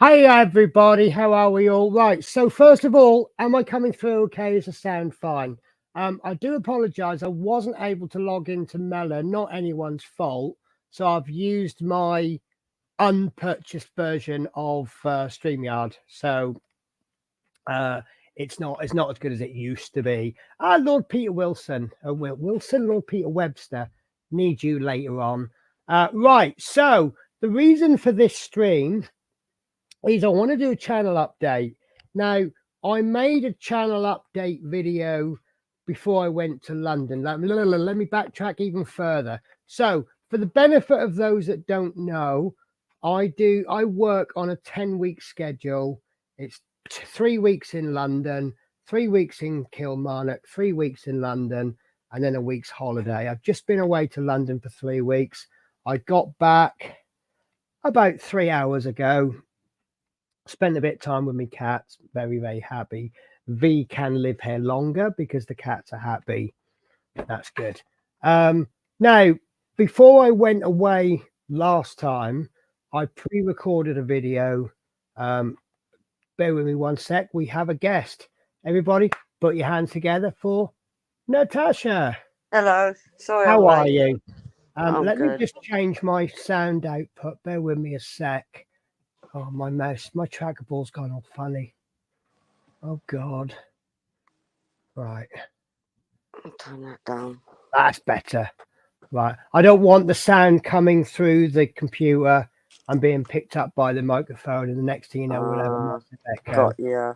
Hey everybody, how are we all? Right, so first of all, am I coming through okay? Is the sound fine? I do apologize, I wasn't able to log into Melon, not anyone's fault. So I've used my unpurchased version of StreamYard. So it's not as good as it used to be. Lord Peter Wilson, Lord Peter Webster, need you later on. Right, so the reason for this stream is I want to do a channel update. Now, I made a channel update video before I went to London. Let me backtrack even further. So, for the benefit of those that don't know, I work on a 10-week schedule. It's 3 weeks in London, 3 weeks in Kilmarnock, 3 weeks in London, and then a week's holiday. I've just been away to London for 3 weeks. I got back about 3 hours ago. Spent a bit of time with my cats, very, very happy. V can live here longer because the cats are happy. That's good. Now, before I went away last time, I pre-recorded a video. Bear with me one sec. We have a guest. Everybody, put your hands together for Natasha. Hello. Sorry. How are you? Let me just change my sound output. Bear with me a sec. Oh, my mouse, my trackerball's gone all funny. Oh, God. Right. I'll turn that down. That's better. Right. I don't want the sound coming through the computer and being picked up by the microphone. And the next thing you know, we'll have a massive echo. Yeah.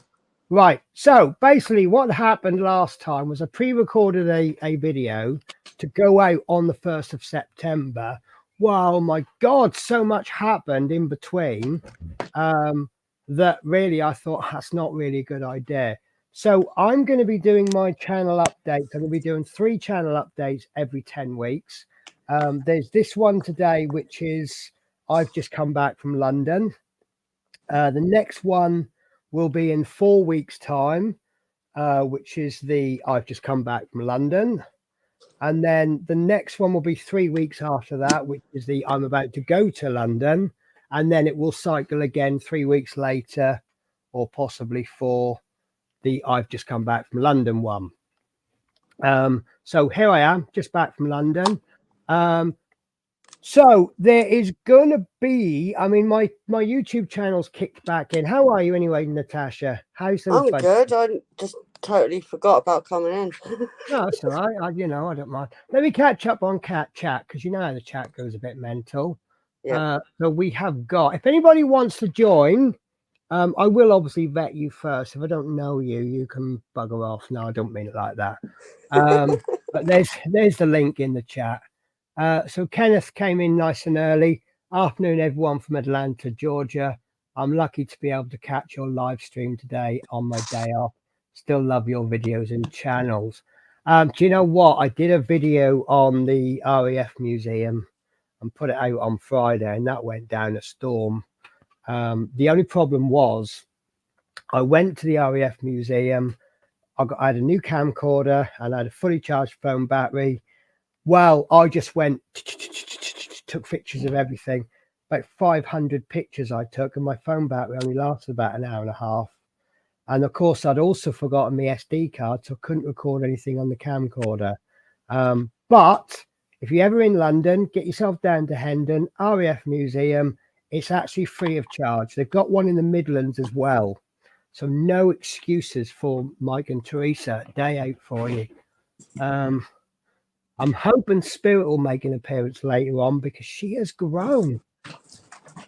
Right. So basically what happened last time was I pre-recorded a video to go out on the 1st of September. Wow, my God, so much happened in between that really I thought that's not really a good idea. So I'm going to be doing my channel updates. I'm going to be doing 3 channel updates every 10 weeks. There's this one today, which is I've just come back from London. The next one will be in 4 weeks' time, which is the I've just come back from London. And then the next one will be 3 weeks after that, which is the I'm about to go to London. And then it will cycle again 3 weeks later, or possibly 4, the I've just come back from London one. So here I am, just back from London. So there is going to be, I mean, my YouTube channel's kicked back in. How are you anyway, Natasha? How's things? I'm good. I just totally forgot about coming in. No, that's all right. I don't mind. Let me catch up on cat chat because you know how the chat goes a bit mental. Yeah. So we have got, if anybody wants to join, I will obviously vet you first. If I don't know you, you can bugger off. No, I don't mean it like that. But there's the link in the chat. So Kenneth came in nice and early. Afternoon, everyone from Atlanta, Georgia. I'm lucky to be able to catch your live stream today on my day off. Still love your videos and channels. Do you know what? I did a video on the RAF Museum and put it out on Friday, and that went down a storm. The only problem was I went to the RAF Museum. I had a new camcorder and I had a fully charged phone battery. Well, I just went, took pictures of everything. About 500 pictures I took, and my phone battery only lasted about an hour and a half. And of course, I'd also forgotten my SD card, so I couldn't record anything on the camcorder. But if you're ever in London, get yourself down to Hendon, RAF Museum. It's actually free of charge. They've got one in the Midlands as well. So no excuses for Mike and Teresa. Day out for you. I'm hoping Spirit will make an appearance later on because she has grown.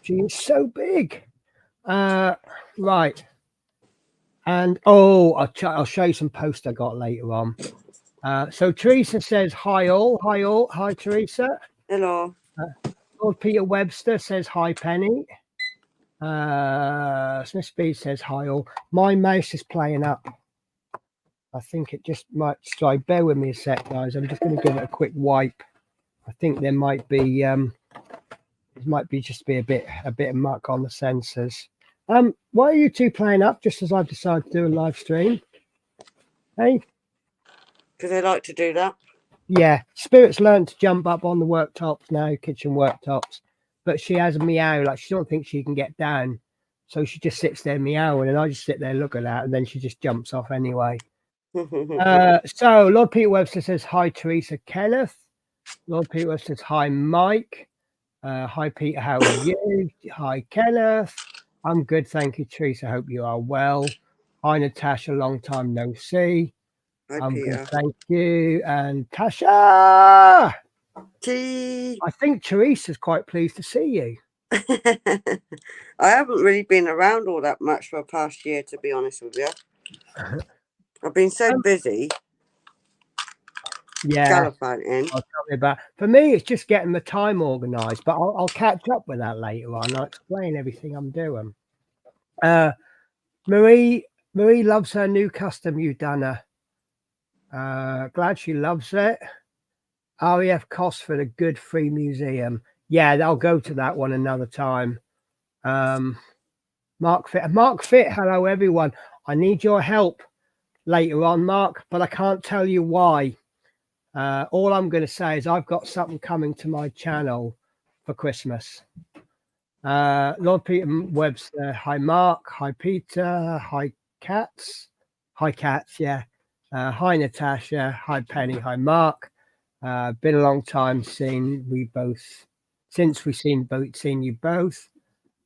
She is so big. Right. And I'll show you some posts I got later on. So Teresa says hi all, hi Teresa. Hello. Lord Peter Webster says hi Penny. Smith Speed says hi all. My mouse is playing up. I think it just might strike. Bear with me a sec, guys. I'm just going to give it a quick wipe. I think there might be just be a bit of muck on the sensors. Why are you two playing up just as I've decided to do a live stream? Hey? Because they like to do that. Yeah, Spirit's learned to jump up on the worktops now, kitchen worktops, but she has a meow, like she don't think she can get down. So she just sits there meowing, and I just sit there looking at her, and then she just jumps off anyway. So Lord Peter Webster says, hi, Teresa Kenneth. Lord Peter Webster says, hi, Mike. Hi, Peter, how are you? Hi, Kenneth. I'm good, thank you, Teresa. Hope you are well. Hi, Natasha, long time no see. Hi, I'm Peter. good, thank you. And Tasha, Tea. I think Teresa's quite pleased to see you. I haven't really been around all that much for the past year, to be honest with you. I've been so busy Yeah. gallivanting. I'll tell you about. For me, it's just getting the time organised, but I'll catch up with that later on. I'll explain everything I'm doing. Marie loves her new custom you've done her. Glad she loves it. REF costs for the good free museum. Yeah, I'll go to that one another time. Mark Fit, hello everyone. I need your help later on, Mark, but I can't tell you why. All I'm going to say is I've got something coming to my channel for Christmas. Lord Peter Webster, hi Mark, hi Peter, hi Cats, yeah. Hi Natasha, hi Penny, hi Mark. Been a long time since we've seen you both.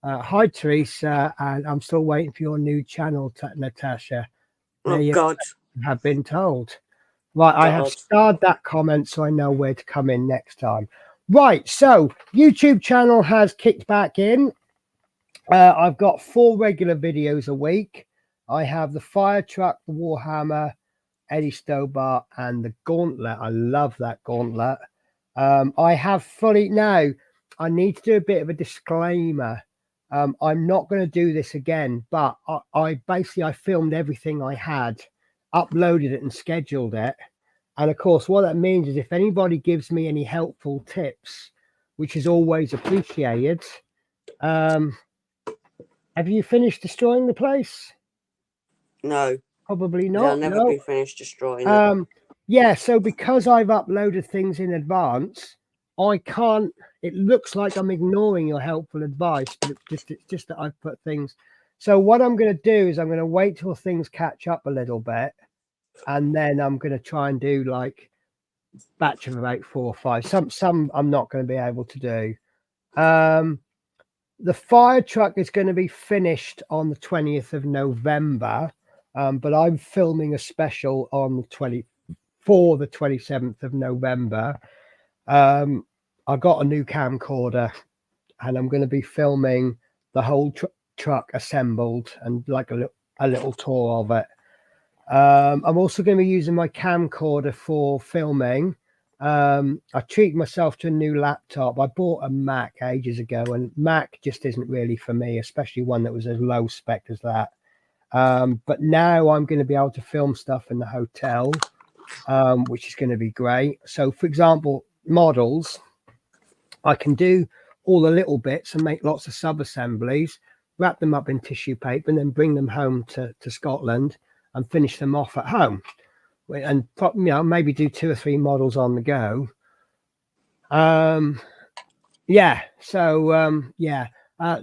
Hi Teresa, and I'm still waiting for your new channel, Natasha. Oh, God. Have been told. Right, I have starred that comment so I know where to come in next time. Right, so YouTube channel has kicked back in. I've got 4 regular videos a week. I have the fire truck, the Warhammer, Eddie Stobart, and the gauntlet. I love that gauntlet. I have fully now. I need to do a bit of a disclaimer. I'm not going to do this again, but I filmed everything I had, uploaded it, and scheduled it. And of course, what that means is if anybody gives me any helpful tips, which is always appreciated. Have you finished destroying the place? No. Probably not. They'll never be finished destroying it. Yeah, so because I've uploaded things in advance, I can't. It looks like I'm ignoring your helpful advice, but it's just that I've put things. So what I'm going to do is I'm going to wait till things catch up a little bit, and then I'm going to try and do like batch of about 4 or 5. Some I'm not going to be able to do. The fire truck is going to be finished on the 20th of November, but I'm filming a special on the 27th of November. I got a new camcorder, and I'm going to be filming the whole truck assembled and like a little tour of it. I'm also going to be using my camcorder for filming. I treat myself to a new laptop. I bought a Mac ages ago, and Mac just isn't really for me, especially one that was as low spec as that. But now I'm going to be able to film stuff in the hotel, which is going to be great. So, for example, models, I can do all the little bits and make lots of sub-assemblies, wrap them up in tissue paper, and then bring them home to Scotland and finish them off at home. And maybe do 2 or 3 models on the go. Yeah, so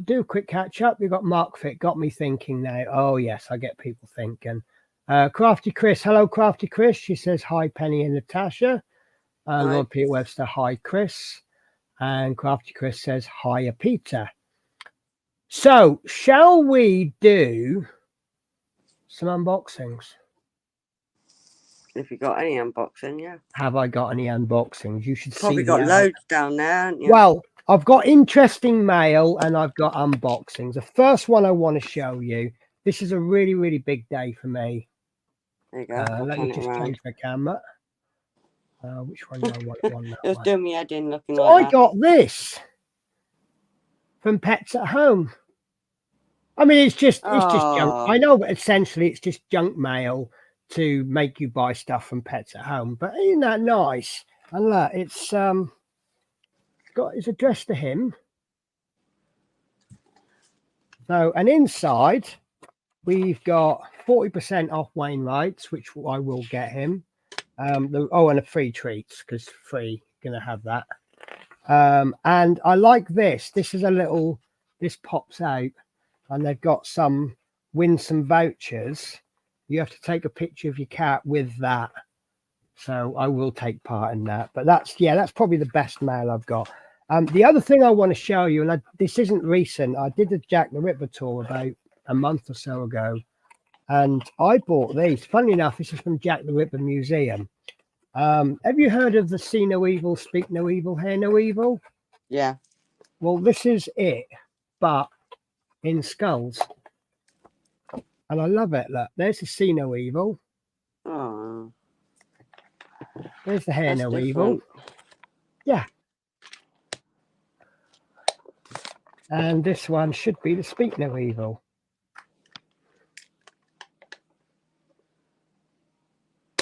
do a quick catch up. You've got Mark Fit, got me thinking now. Oh yes, I get people thinking. Crafty Chris, hello Crafty Chris. She says hi Penny and Natasha. Lord Peter Webster, hi Chris. And Crafty Chris says hi Peter. So shall we do some unboxings? If you got any unboxing, yeah. Have I got any unboxings? You should probably see. Got loads down there, haven't you? Well, I've got interesting mail and I've got unboxings. The first one I want to show you. This is a really, really big day for me. There you go. Let me just change the camera. Which one do I want? It was doing me head in looking so like I got this from Pets at Home. I mean, it's just junk. I know, but essentially it's just junk mail to make you buy stuff from Pets at Home. But isn't that nice? And look, it's addressed to him. So, and inside we've got 40% off Wainwright's, which I will get him. And a free treats, because free, gonna have that. And I like this. This is this pops out. and they've got win some vouchers. You have to take a picture of your cat with that. So I will take part in that. But that's probably the best mail I've got. The other thing I want to show you, and this isn't recent, I did the Jack the Ripper tour about a month or so ago, and I bought these. Funny enough, this is from Jack the Ripper Museum. Have you heard of the See No Evil, Speak No Evil, Hear No Evil? Yeah. Well, this is it, but in skulls. And I love it. Look, there's the See No Evil. Oh. There's the Hear No Evil. Yeah. And this one should be the Speak No Evil.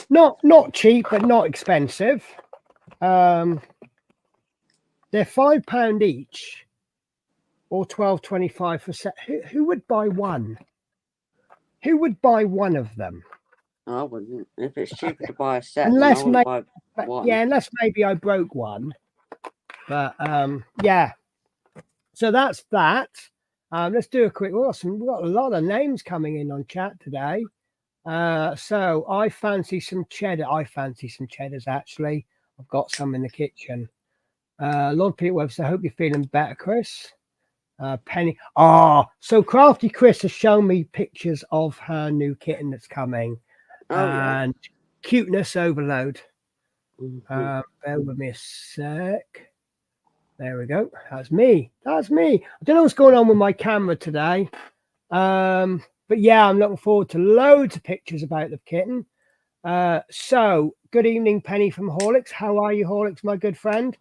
Not cheap, but not expensive. They're £5 each, or $12.25 for set. Who would buy one? Who would buy one of them? I wouldn't. If it's cheaper to buy a set, unless then I wouldn't buy one. Yeah, unless maybe I broke one. But yeah. So that's that. Let's do a quick. We've got a lot of names coming in on chat today. So I fancy some cheddar. I fancy some cheddars, actually. I've got some in the kitchen. Lord Peter Webster, I hope you're feeling better, Chris. Penny. So Crafty Chris has shown me pictures of her new kitten that's coming. And cuteness overload. Bear with me a sec. There we go. That's me. I don't know what's going on with my camera today. But yeah, I'm looking forward to loads of pictures about the kitten. So good evening, Penny from Horlicks. How are you, Horlicks, my good friend?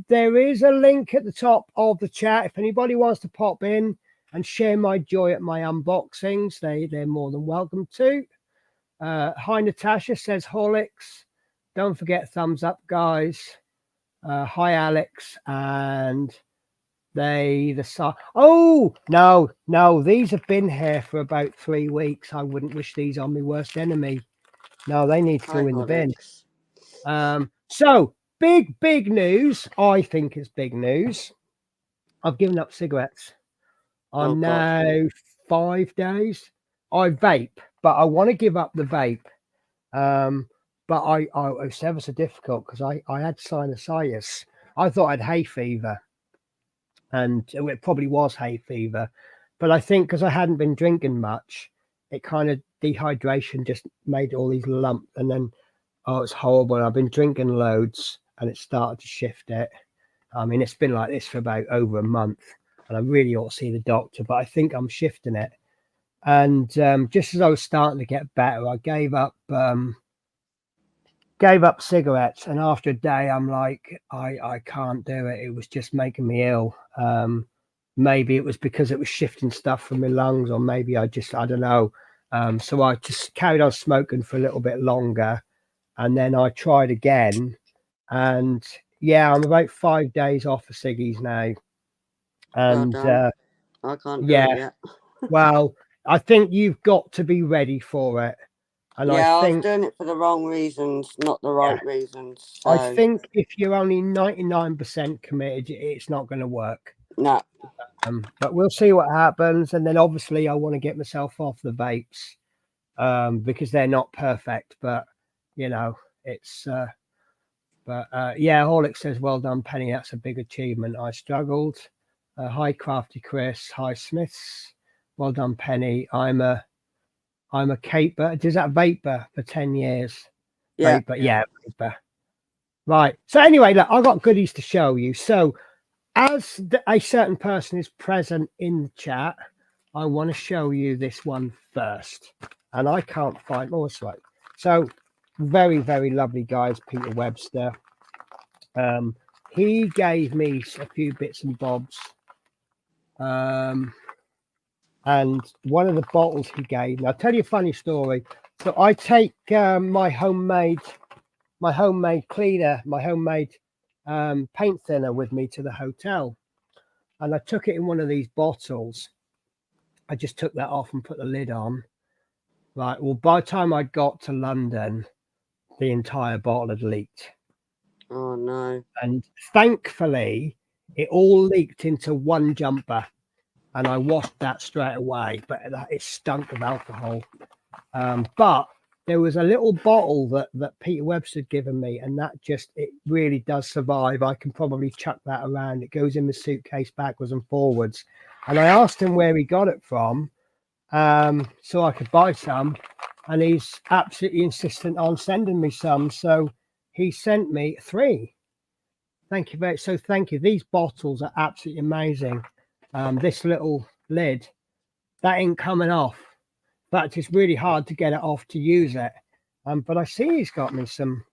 There is a link at the top of the chat. If anybody wants to pop in and share my joy at my unboxings, they're more than welcome to. Hi, Natasha, says Horlicks. Don't forget thumbs up, guys. Hi, Alex. And oh no, these have been here for about 3 weeks. I wouldn't wish these on my worst enemy. No, they need to go in the bin. So big news. I think it's big news. I've given up cigarettes. I'm now 5 days. I vape, but I want to give up the vape. But it's ever so difficult because I had sinusitis. I thought I had hay fever. And it probably was hay fever, but I think because I hadn't been drinking much, it kind of dehydration just made all these lumps, and then it's horrible. I've been drinking loads, and it started to shift it. I mean, it's been like this for about over a month, and I really ought to see the doctor, but I think I'm shifting it. And just as I was starting to get better, I gave up cigarettes, and after a day I'm like, I can't do it. It was just making me ill. Maybe it was because it was shifting stuff from my lungs, or maybe I don't know. So I just carried on smoking for a little bit longer, and then I tried again, and yeah, I'm about 5 days off of ciggies now. And I can't do it yet. Well, I think you've got to be ready for it. And I was doing it for the wrong reasons, not the right reasons. So. I think if you're only 99% committed, it's not going to work. No. But we'll see what happens. And then obviously I want to get myself off the vapes because they're not perfect. But, you know, it's... yeah, Horlick says, well done, Penny. That's a big achievement. I struggled. Hi, Crafty Chris. Hi, Smiths. Well done, Penny. I'm a caper. Does that vapor for 10 years? Yeah. Vapor. Yeah, vapor. Right. So anyway, look, I've got goodies to show you. So as a certain person is present in the chat, I want to show you this one first. And I can't find... Oh, it's right. So very, very lovely guys, Peter Webster. He gave me a few bits and bobs. And one of the bottles he gave me, I'll tell you a funny story. So I take my homemade cleaner, my homemade paint thinner with me to the hotel. And I took it in one of these bottles. I just took that off and put the lid on. Right. Well, by the time I got to London, the entire bottle had leaked. Oh, no. And thankfully, it all leaked into one jumper. and I washed that straight away, but it stunk of alcohol. But there was a little bottle that Peter Webster had given me, and that it really does survive. I can probably chuck that around. It goes in the suitcase backwards and forwards. And I asked him where he got it from, so I could buy some, and he's absolutely insistent on sending me some. So he sent me 3. Thank you very so. Thank you. These bottles are absolutely amazing. This little lid, that ain't coming off. In fact, it's really hard to get it off to use it. But I see he's got me some.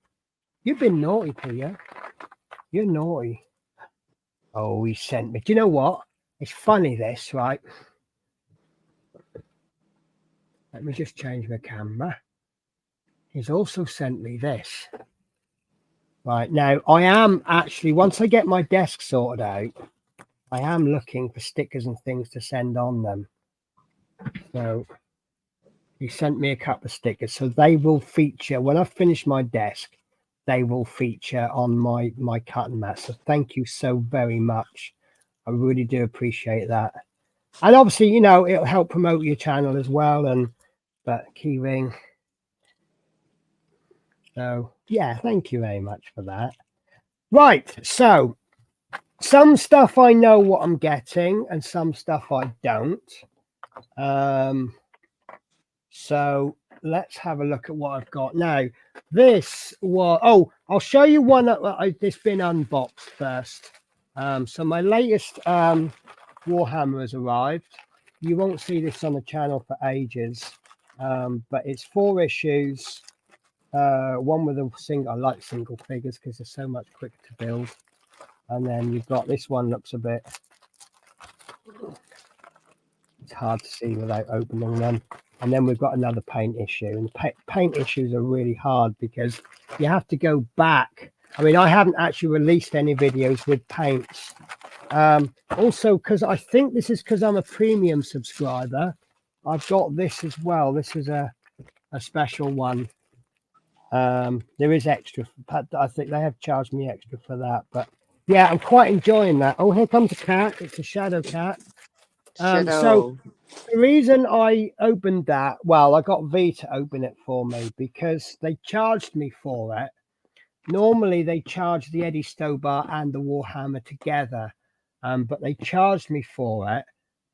You've been naughty, Peter. You're naughty. Oh, he sent me. Do you know what? It's funny this, right? Let me just change my camera. He's also sent me this. Right, now I am actually, once I get my desk sorted out, I am looking for stickers and things to send on them. So he sent me a couple of stickers, so they will feature when I finish my desk. They will feature on my cutting mat. So thank you so very much. I really do appreciate that. And obviously, you know, it'll help promote your channel as well. But key ring. So yeah, thank you very much for that. Right, so some stuff I know what I'm getting, and some stuff I don't. So let's have a look at what I've got now. This was, I'll show you one that's been unboxed first. So my latest Warhammer has arrived. You won't see this on the channel for ages, but it's 4 issues. One with a single. I like single figures because they're so much quicker to build. And then you've got this one, looks a bit, it's hard to see without opening them. And then we've got another paint issue, and paint issues are really hard because you have to go back. I mean, I haven't actually released any videos with paints. Also, because I think this is because I'm a premium subscriber, I've got this as well. This is a special one. There is extra. I think they have charged me extra for that, but yeah, I'm quite enjoying that. Oh, here comes a cat. It's a shadow cat. So the reason I opened that, well, I got V to open it for me because they charged me for it. Normally they charge the Eddie Stobar and the Warhammer together, but they charged me for it.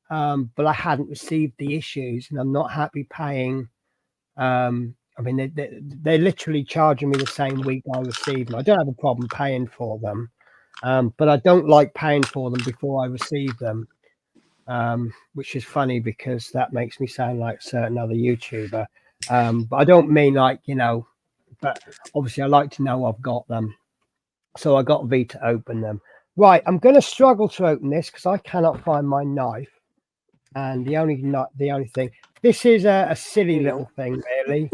But I hadn't received the issues, and I'm not happy paying. I mean, they're literally charging me the same week I receive them. I don't have a problem paying for them, but I don't like paying for them before I receive them. Which is funny because that makes me sound like a certain other YouTuber. But I don't mean like, you know, but obviously I like to know I've got them. So I got V to open them. Right, I'm going to struggle to open this because I cannot find my knife. And the only thing, this is a silly little thing, really.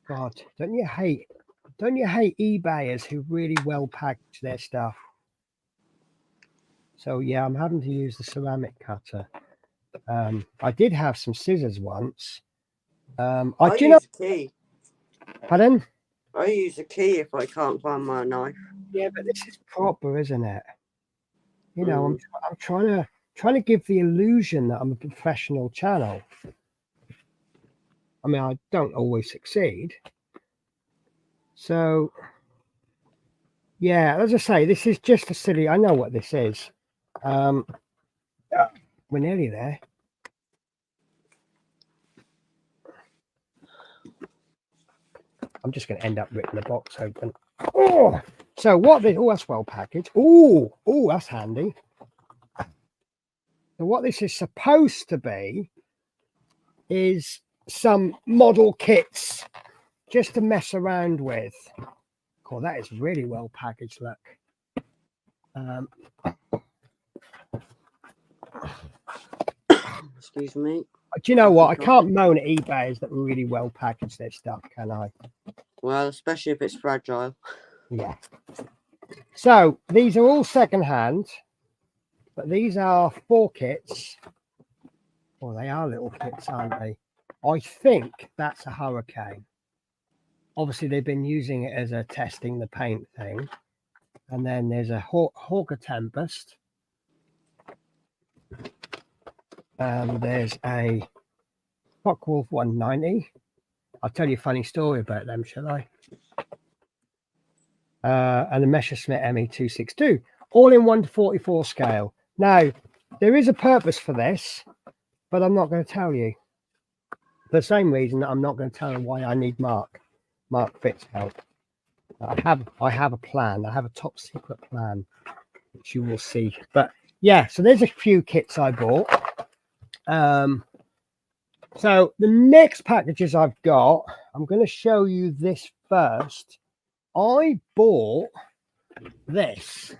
God, don't you hate eBayers who really well package their stuff? So yeah, I'm having to use the ceramic cutter. I did have some scissors once. I use a key. Pardon? I use a key if I can't find my knife. Yeah, but this is proper, isn't it? You know, I'm trying to give the illusion that I'm a professional channel. I mean, I don't always succeed. So yeah, as I say, this is just a silly. I know what this is. We're nearly there. I'm just going to end up ripping the box open. Oh, so what this? Oh, that's well packaged. Oh, that's handy. So what this is supposed to be is some model kits just to mess around with. Oh, that is really well packaged. Look. Excuse me. Do you know what? I can't moan at eBayers that really well package their stuff, can I? Well, especially if it's fragile. Yeah. So these are all secondhand, but these are 4 kits. Well, they are little kits, aren't they? I think that's a Hurricane. Obviously, they've been using it as a testing the paint thing. And then there's a Hawker Tempest. There's a Focke-Wulf 190. I'll tell you a funny story about them, shall I? And a Messerschmitt ME262, all in 1:44 scale. Now, there is a purpose for this, but I'm not going to tell you. For the same reason that I'm not going to tell you why I need Mark Fitz help. I have a plan. I have a top secret plan, which you will see. But yeah, so there's a few kits I bought. So the next packages I've got, I'm going to show you this first. I bought this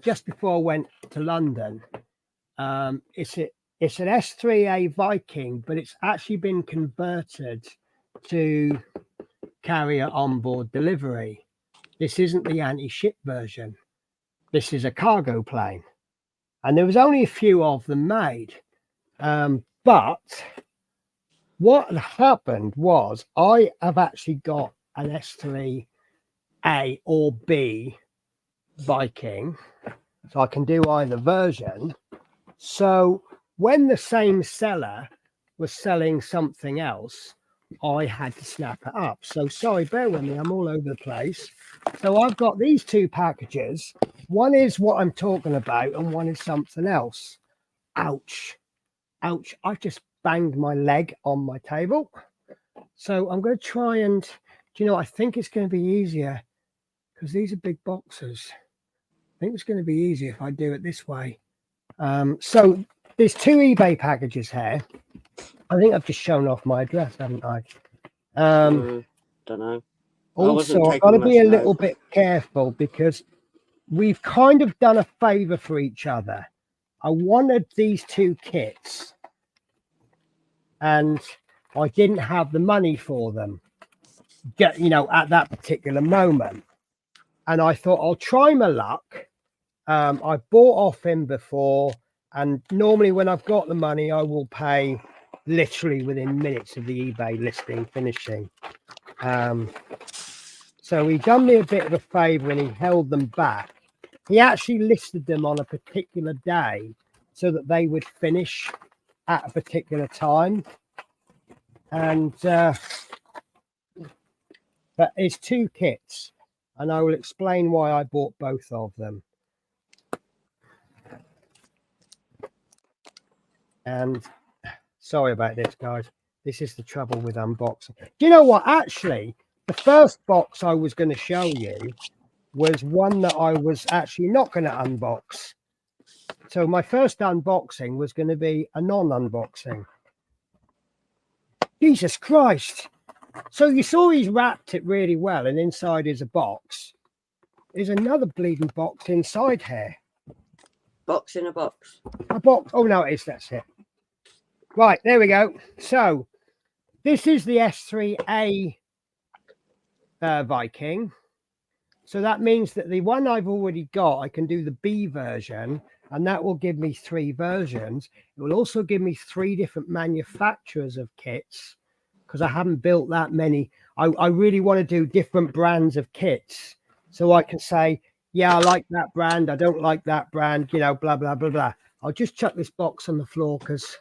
just before I went to London. It's an S3A Viking, but it's actually been converted to carrier onboard delivery. This isn't the anti-ship version. This is a cargo plane, and there was only a few of them made. But what happened was I have actually got an S3A or B Viking, so I can do either version. So when the same seller was selling something else, I had to snap it up. So sorry, bear with me, I'm all over the place. So I've got these two packages. One is what I'm talking about and one is something else. Ouch. Ouch. I just banged my leg on my table. So I'm going to try and, do you know, I think it's going to be easier because these are big boxes. I think it's going to be easier if I do it this way. So there's two eBay packages here. I think I've just shown off my address, haven't I? Don't know. Also, I've got to be a little bit careful because we've kind of done a favor for each other. I wanted these two kits and I didn't have the money for them, you know, at that particular moment. And I thought I'll try my luck. I bought off him before, and normally when I've got the money, I will pay literally within minutes of the eBay listing finishing. So he done me a bit of a favor and he held them back. He actually listed them on a particular day so that they would finish at a particular time. And but it's two kits, and I will explain why I bought both of them. And sorry about this, guys. This is the trouble with unboxing. Do you know what? Actually, the first box I was going to show you was one that I was actually not going to unbox. So my first unboxing was going to be a non-unboxing. Jesus Christ. So you saw he's wrapped it really well, and inside is a box. There's another bleeding box inside here. Box in a box. A box. Oh, no, it is. That's it. Right, there we go. So this is the S3A Viking. So that means that the one I've already got, I can do the B version, and that will give me 3 versions. It will also give me 3 different manufacturers of kits, because I haven't built that many. I really want to do different brands of kits, so I can say, yeah, I like that brand, I don't like that brand, you know, blah, blah, blah, blah. I'll just chuck this box on the floor because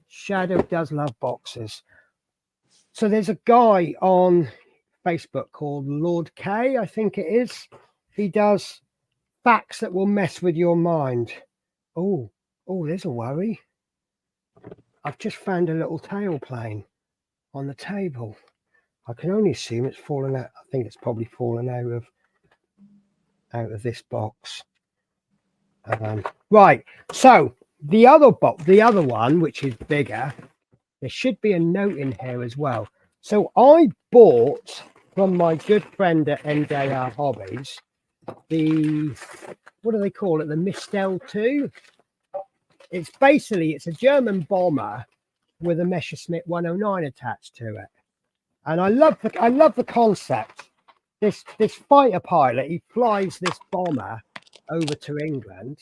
Shadow does love boxes. So there's a guy on Facebook called Lord K, I think it is. He does facts that will mess with your mind. Oh, there's a worry. I've just found a little tail plane on the table. I can only assume it's fallen out. I think it's probably fallen out of this box. Right. So the other box, the other one, which is bigger, there should be a note in here as well. So I bought from my good friend at NJR Hobbies the, what do they call it? The Mistel 2. It's basically, it's a German bomber with a Messerschmitt 109 attached to it. And I love the concept. This fighter pilot, he flies this bomber over to England,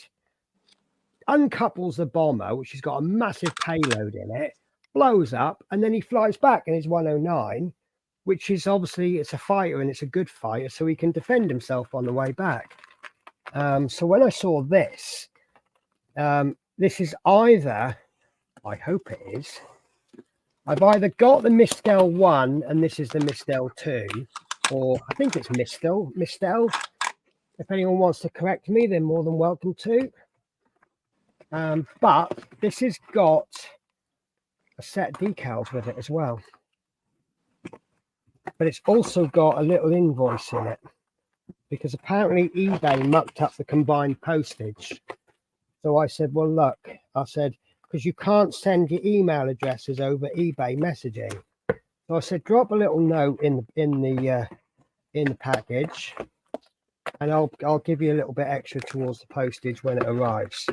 uncouples the bomber, which has got a massive payload in it, blows up, and then he flies back in his 109, which is obviously, it's a fighter and it's a good fighter, so he can defend himself on the way back. So when I saw this, this is either I hope it is. I've either got the Mistel 1 and this is the Mistel 2, or I think it's Mistel. If anyone wants to correct me, they're more than welcome to. But this has got a set of decals with it as well. But it's also got a little invoice in it, because apparently eBay mucked up the combined postage. So I said, well, look, I said, because you can't send your email addresses over eBay messaging. So I said, drop a little note in the package, and I'll give you a little bit extra towards the postage when it arrives.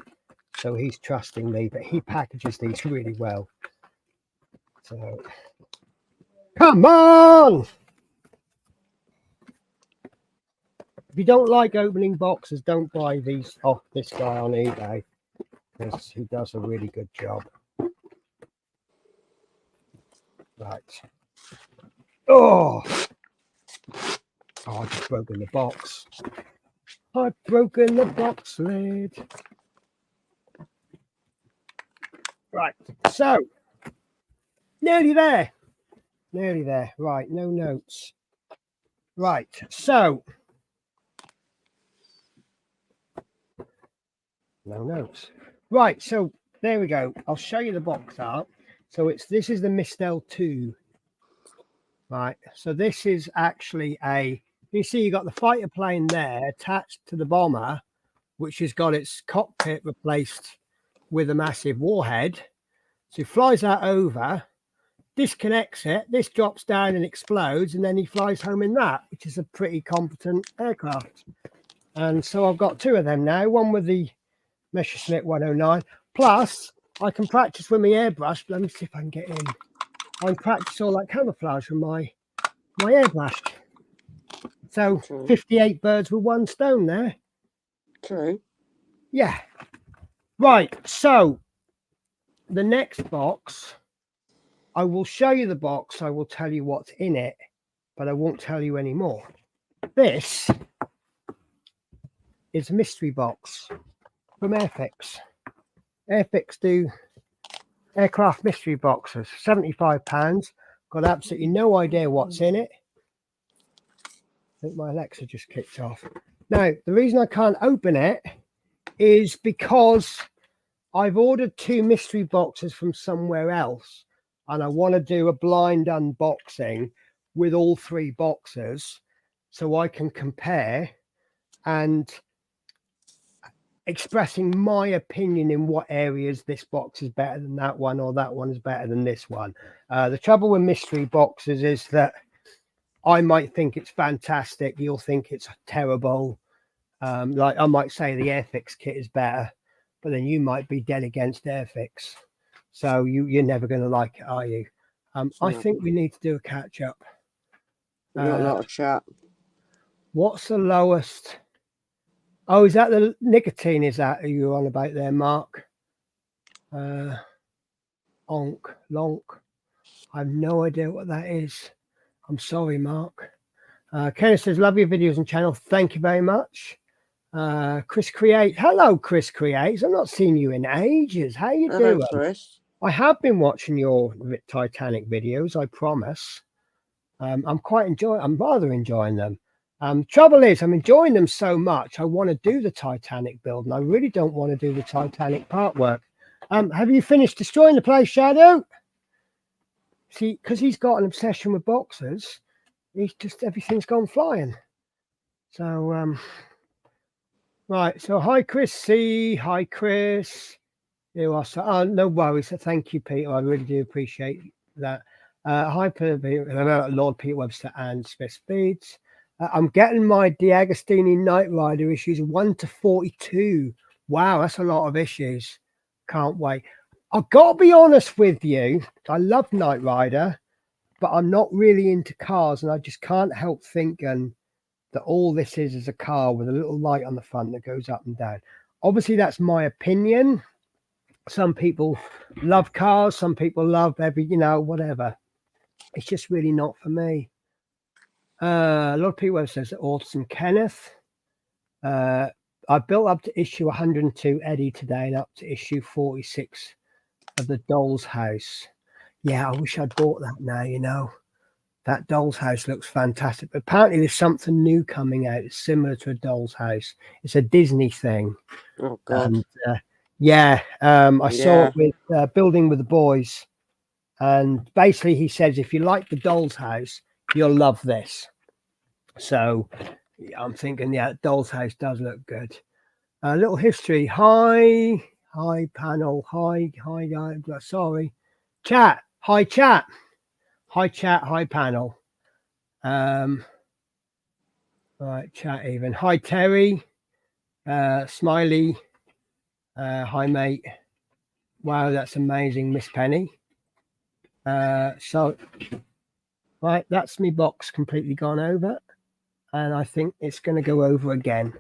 So he's trusting me, but he packages these really well. So come on! If you don't like opening boxes, don't buy these off this guy on eBay, because he does a really good job. Right. Oh, I've just broken the box. I've broken the box lid. Right, so nearly there. Nearly there. Right, no notes. Right, so no notes. Right, so there we go. I'll show you the box art. So this is the Mistel 2. Right, so this is actually you see you got the fighter plane there attached to the bomber, which has got its cockpit replaced with a massive warhead. So he flies that over, disconnects it, this drops down and explodes, and then he flies home in that, which is a pretty competent aircraft. And so I've got two of them now, one with the Messerschmitt 109, plus I can practice with my airbrush. Let me see if I can get in. I can practice all that camouflage with my airbrush. So 58 birds with one stone there. True. Yeah. Right, so the next box, I will show you the box, I will tell you what's in it, but I won't tell you any more. This is a mystery box from Airfix. Airfix do aircraft mystery boxes, £75. Got absolutely no idea what's in it. I think my Alexa just kicked off. Now, the reason I can't open it is because I've ordered 2 mystery boxes from somewhere else, and I want to do a blind unboxing with all 3 boxes so I can compare and expressing my opinion in what areas this box is better than that one, or that one is better than this one. The trouble with mystery boxes is that I might think it's fantastic, you'll think it's terrible. Like I might say the Airfix kit is better, but then you might be dead against Airfix. So you're never going to like it, are you? I think we need to do a catch up. We've got a lot of chat. What's the lowest? Oh, is that the nicotine? Is that who you're on about there, Mark? Onk, lonk. I have no idea what that is. I'm sorry, Mark. Kenneth says, love your videos and channel. Thank you very much. Chris Create. Hello, Chris Creates. I've not seen you in ages. How you doing? Chris. I have been watching your Titanic videos, I promise. I'm rather enjoying them. Trouble is, I'm enjoying them so much, I want to do the Titanic build, and I really don't want to do the Titanic part work. Have you finished destroying the place, Shadow? See, because he's got an obsession with boxers, he's just, everything's gone flying. So, right. So, hi, Chris C. Hi, Chris. You are so, no worries. Thank you, Peter. I really do appreciate that. Hi, Lord Peter Webster and Smith Speeds. I'm getting my D'Agostini Knight Rider issues 1 to 42. Wow, that's a lot of issues. Can't wait. I've got to be honest with you. I love Knight Rider, but I'm not really into cars, and I just can't help thinking that all this is a car with a little light on the front that goes up and down. Obviously, that's my opinion. Some people love cars. Some people love whatever. It's just really not for me. A lot of people have says awesome, Kenneth. I built up to issue 102 Eddie today and up to issue 46 of the doll's house. Yeah, I wish I'd bought that now, you know. That doll's house looks fantastic. But apparently there's something new coming out. It's similar to a doll's house. It's a Disney thing. Oh God. And yeah, I saw Yeah. it with Building with the Boys. And basically he says, if you like the doll's house, you'll love this. So I'm thinking, yeah, doll's house does look good. A little history. Hi panel. Hi, sorry. Chat. Hi chat. Hi chat. Hi panel. Right, chat even. Hi Terry. Smiley. Hi mate. Wow, that's amazing, Miss Penny. So right, that's me box completely gone over. And I think it's going to go over again.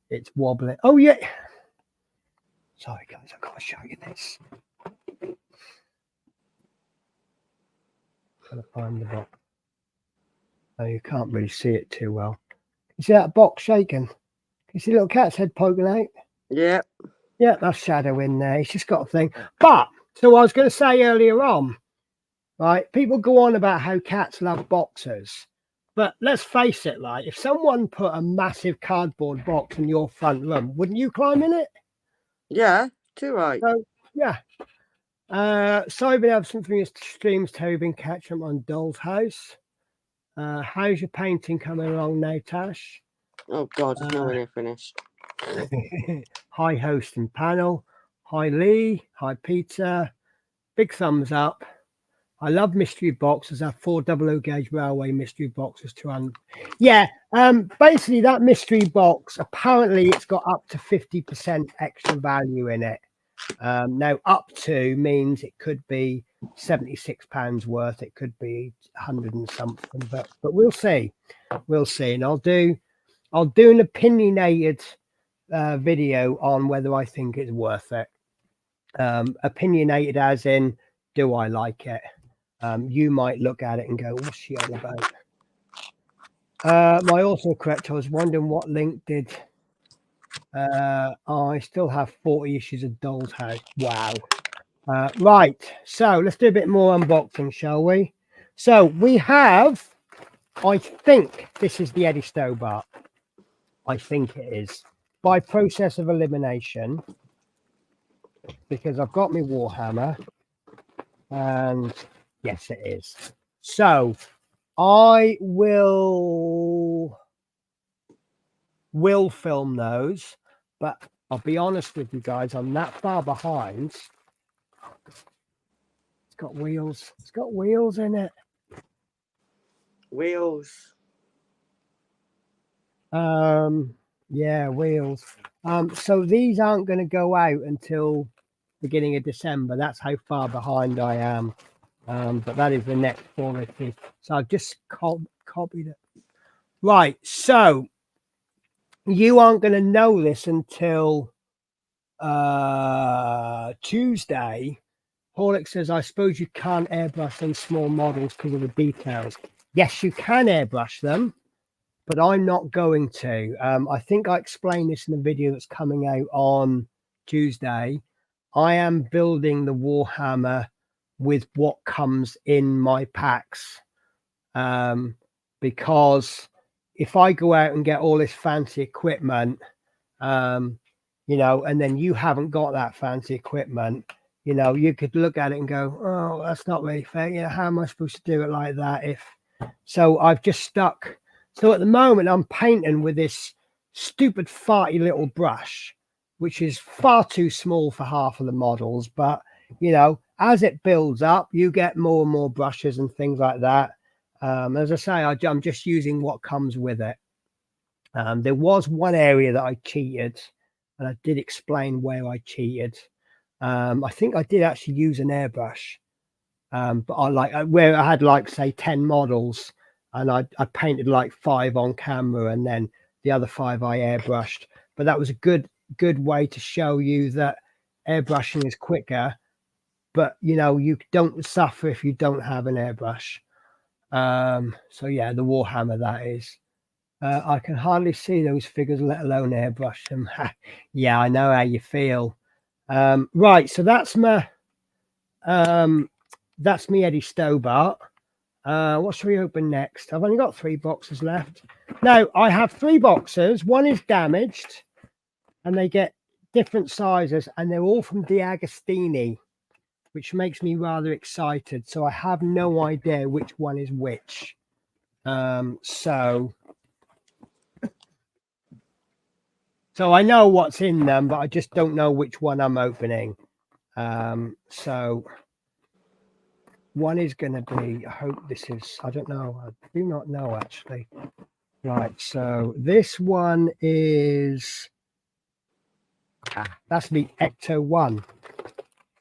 It's wobbling. Oh, yeah. Sorry, guys. I've got to show you this. Got to find the box. Oh, you can't really see it too well. You see that box shaking? You see little cat's head poking out? Yeah. Yeah, that's shadow in there. It's just got a thing. But, so I was going to say earlier on, right, people go on about how cats love boxes. But let's face it, like, if someone put a massive cardboard box in your front room, wouldn't you climb in it? Yeah. Too right. So, yeah. Sorry, I've been absent from your streams, Terry. Been catching up on Doll's House. How's your painting coming along now, Tash? Oh God, it's nowhere near finished. Hi, host and panel. Hi, Lee. Hi, Peter. Big thumbs up. I love mystery boxes. I have 4 00 gauge railway mystery boxes to yeah. Basically that mystery box, apparently it's got up to 50% extra value in it. Now up to means it could be £76 worth. It could be 100 and something, but we'll see. We'll see. And I'll do an opinionated video on whether I think it's worth it. Opinionated as in, do I like it? You might look at it and go, what's she on about? My autocorrect, I was wondering what link did. I still have 40 issues of Doll's House. Wow. Right. So let's do a bit more unboxing, shall we? So we have, I think this is the Eddie Stobart. I think it is. By process of elimination. Because I've got my Warhammer. And yes, it is. So I will film those, but I'll be honest with you guys, I'm that far behind. It's got wheels. It's got wheels in it. Wheels. Yeah, wheels. So these aren't going to go out until beginning of December. That's how far behind I am. But that is the next quality. So I've just copied it. Right. So you aren't going to know this until Tuesday. Horlick says, I suppose you can't airbrush these small models because of the details. Yes, you can airbrush them, but I'm not going to. I think I explained this in a video that's coming out on Tuesday. I am building the Warhammer with what comes in my packs, because if I go out and get all this fancy equipment, you know, and then you haven't got that fancy equipment, you know, you could look at it and go, oh, that's not really fair. You know, how am I supposed to do it like that? So I've just stuck. So at the moment I'm painting with this stupid farty little brush, which is far too small for half of the models. But, you know, as it builds up, you get more and more brushes and things like that. As I say, I'm just using what comes with it. There was one area that I cheated, and I did explain where I cheated. I think I did actually use an airbrush, but where I had like say 10 models, and I painted like 5 on camera, and then the other 5 I airbrushed. But that was a good way to show you that airbrushing is quicker, but you know, you don't suffer if you don't have an airbrush. So yeah, the Warhammer, that is. I can hardly see those figures, let alone airbrush them. Yeah, I know how you feel. Right, so that's my That's me, Eddie Stobart. What should we open next? I've only got 3 boxes left. Now, I have 3 boxes. One is damaged, and they get different sizes, and they're all from D'Agostini, which makes me rather excited. So I have no idea which one is which. So I know what's in them, but I just don't know which one I'm opening. So one is going to be, I hope this is, I don't know. I do not know, actually. Right. So this one is, that's the Ecto 1.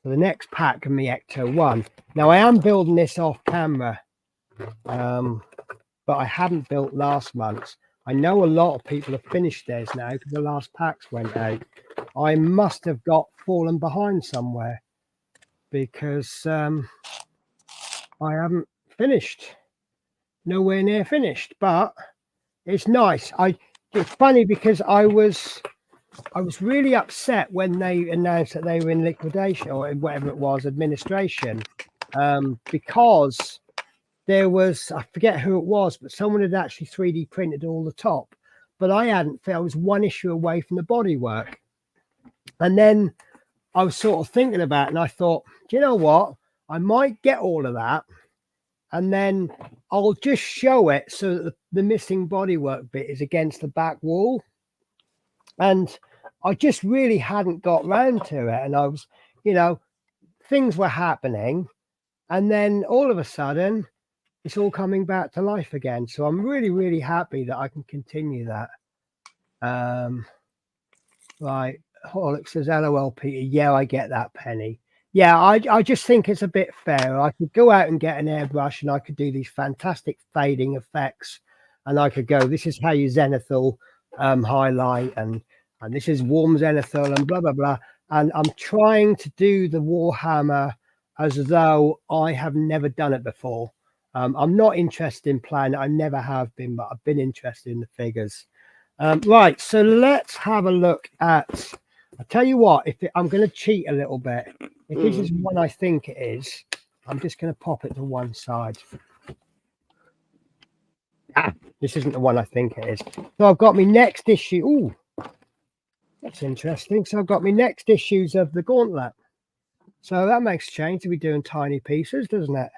So the next pack can be Ecto 1. Now, I am building this off camera, but I hadn't built last month's. I know a lot of people have finished theirs now because the last packs went out. I must have got fallen behind somewhere because I haven't finished. Nowhere near finished, but it's nice. It's funny because I was really upset when they announced that they were in liquidation or whatever it was, administration, because there was, I forget who it was, but someone had actually 3D printed all the top, but I hadn't. I was one issue away from the bodywork. And then I was sort of thinking about it, and I thought, do you know what? I might get all of that, and then I'll just show it so that the missing bodywork bit is against the back wall. And I just really hadn't got round to it. And I was, things were happening. And then all of a sudden, it's all coming back to life again. So I'm really, really happy that I can continue that. Right. Horlick says, LOL, Peter. Yeah, I get that, Penny. Yeah, I just think it's a bit fair. I could go out and get an airbrush and I could do these fantastic fading effects. And I could go, this is how you zenithal highlight, and this is warm zenithal and blah, blah, blah. And I'm trying to do the Warhammer as though I have never done it before. I'm not interested in playing it. I never have been, but I've been interested in the figures. Right, so let's have a look at, I'll tell you what, I'm going to cheat a little bit. If this is one I think it is, I'm just going to pop it to one side. This isn't the one I think it is. So I've got my next issue. Ooh, that's interesting. So I've got my next issues of the Gauntlet. So that makes a change to be doing tiny pieces, doesn't it?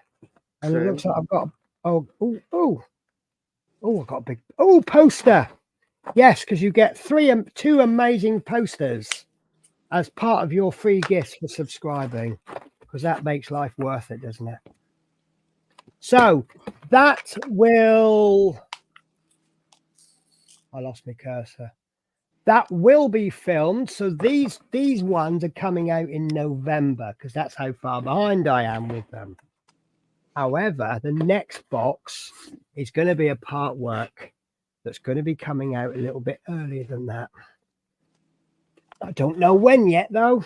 And it looks like I've got, I've got a big, poster. Yes, because you get 2 amazing posters as part of your free gifts for subscribing, because that makes life worth it, doesn't it? So that will, I lost my cursor. That will be filmed. So these ones are coming out in November, because that's how far behind I am with them. However, the next box is going to be a part work that's going to be coming out a little bit earlier than that. I don't know when yet, though.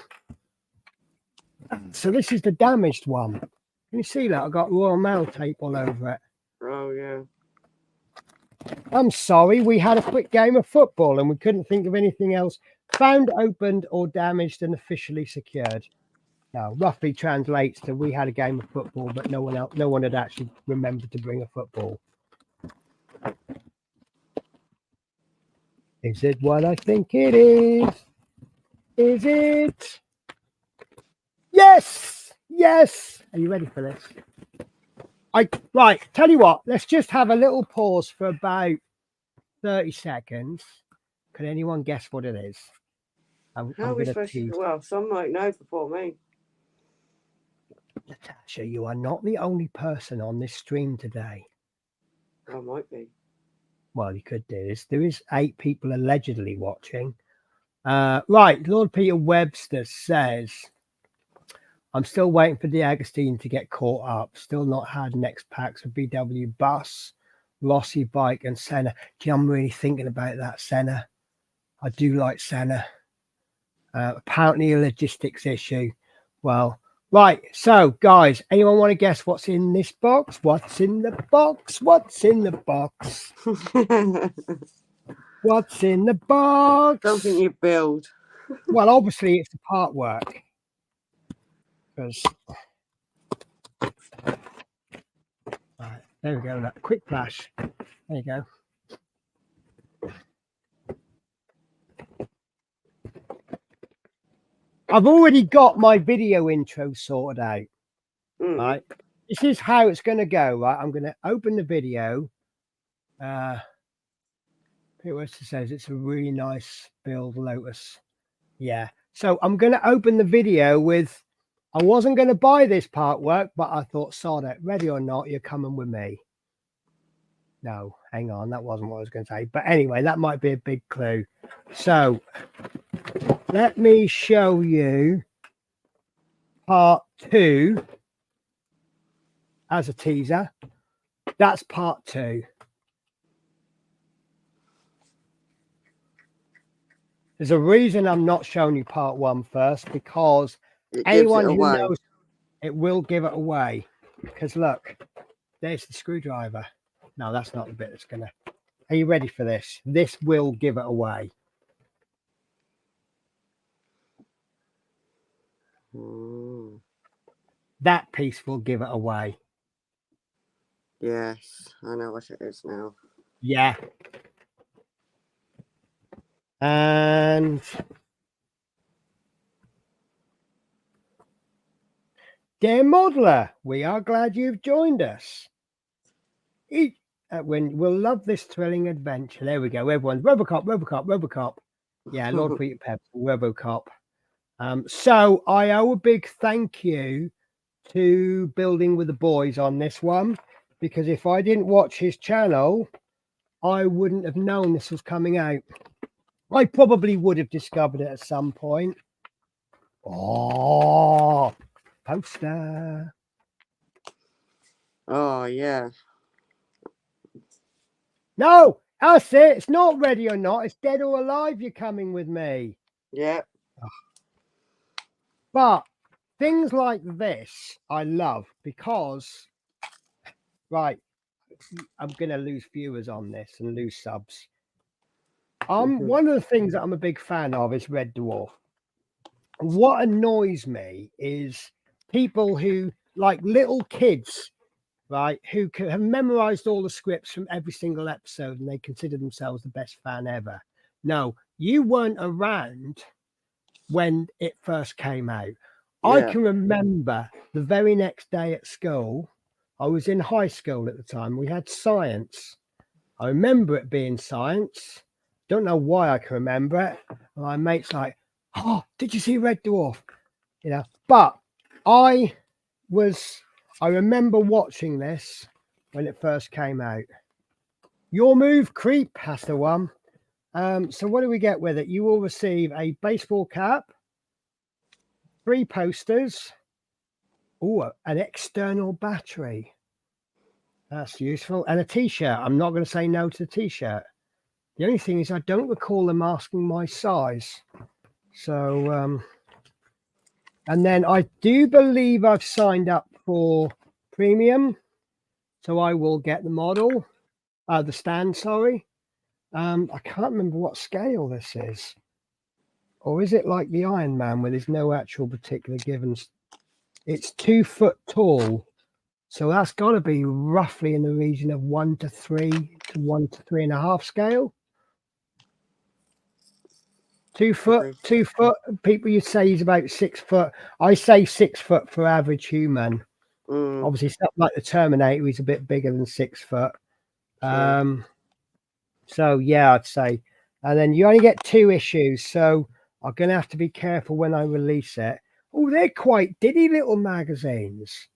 So this is the damaged one. Can you see that? I've got Royal Mail tape all over it. Oh, yeah. I'm sorry, we had a quick game of football and we couldn't think of anything else. Found, opened, or damaged and officially secured. Now, roughly translates to we had a game of football, but no one had actually remembered to bring a football. Is it what I think it is? Is it? Yes! Yes! Are you ready for this? Right, tell you what, let's just have a little pause for about 30 seconds. Can anyone guess what it is? How are we supposed to? Well, some might know before me. Natasha, you are not the only person on this stream today. I might be. Well, you could do this. There is 8 people allegedly watching. Right, Lord Peter Webster says, I'm still waiting for D'Agostini to get caught up. Still not had next packs of BW Bus, Rossi Bike, and Senna. Gee, I'm really thinking about that, Senna. I do like Senna. Apparently a logistics issue. Well, right. So, guys, anyone want to guess what's in this box? What's in the box? What's in the box? What's in the box? Something you build. Well, obviously, it's the part work. Because Right, there we go. That quick flash. There you go. I've already got my video intro sorted out. Right, this is how it's going to go. Right, I'm going to open the video. It says it's a really nice build, Lotus. Yeah. So I'm going to open the video with. I wasn't going to buy this part work, but I thought, sod it. Ready or not, you're coming with me. No, hang on. That wasn't what I was going to say. But anyway, that might be a big clue. So let me show you part 2 as a teaser. That's part 2. There's a reason I'm not showing you part 1 first, because anyone who knows it will give it away. Because look, there's the screwdriver. No, that's not the bit that's gonna. Are you ready for this? This will give it away. That piece will give it away. Yes, I know what it is now. Yeah. And dear modeler, we are glad you've joined us. We'll love this thrilling adventure. There we go. Everyone's Robocop. Yeah, Lord Peter Pepper, Robocop. So I owe a big thank you to Building with the Boys on this one, because if I didn't watch his channel, I wouldn't have known this was coming out. I probably would have discovered it at some point. Oh, poster. Oh, yeah. No, that's it. It's not Ready or Not. It's Dead or Alive. You're coming with me. Yeah. But things like this, I love, because, right, I'm going to lose viewers on this and lose subs. One of the things that I'm a big fan of is Red Dwarf. What annoys me is people who, like little kids, right, who have memorized all the scripts from every single episode and they consider themselves the best fan ever. No, you weren't around when it first came out. Yeah. I can remember the very next day at school. I was in high school at the time. We had science. I remember it being science. Don't know why I can remember it. And my mate's like, "Oh, did you see Red Dwarf?" You know, but I remember watching this when it first came out. Your move, creep, has the one. So what do we get with it? You will receive a baseball cap, 3 posters, an external battery. That's useful. And a t-shirt. I'm not going to say no to the t-shirt. The only thing is I don't recall them asking my size. So, and then I do believe I've signed up for premium. So I will get the model, the stand, sorry. I can't remember what scale this is. Or is it like the Iron Man where there's no actual particular givens? It's 2 foot tall. So that's got to be roughly in the region of 1 to 3 to 1 to 3.5 scale. 2 foot, 2 foot. People you say he's about 6 foot. I say 6 foot for average human. Obviously, stuff like the Terminator, he's a bit bigger than 6 foot. So yeah, I'd say. And then you only get 2 issues, so I'm gonna have to be careful when I release it. Oh, they're quite diddy little magazines.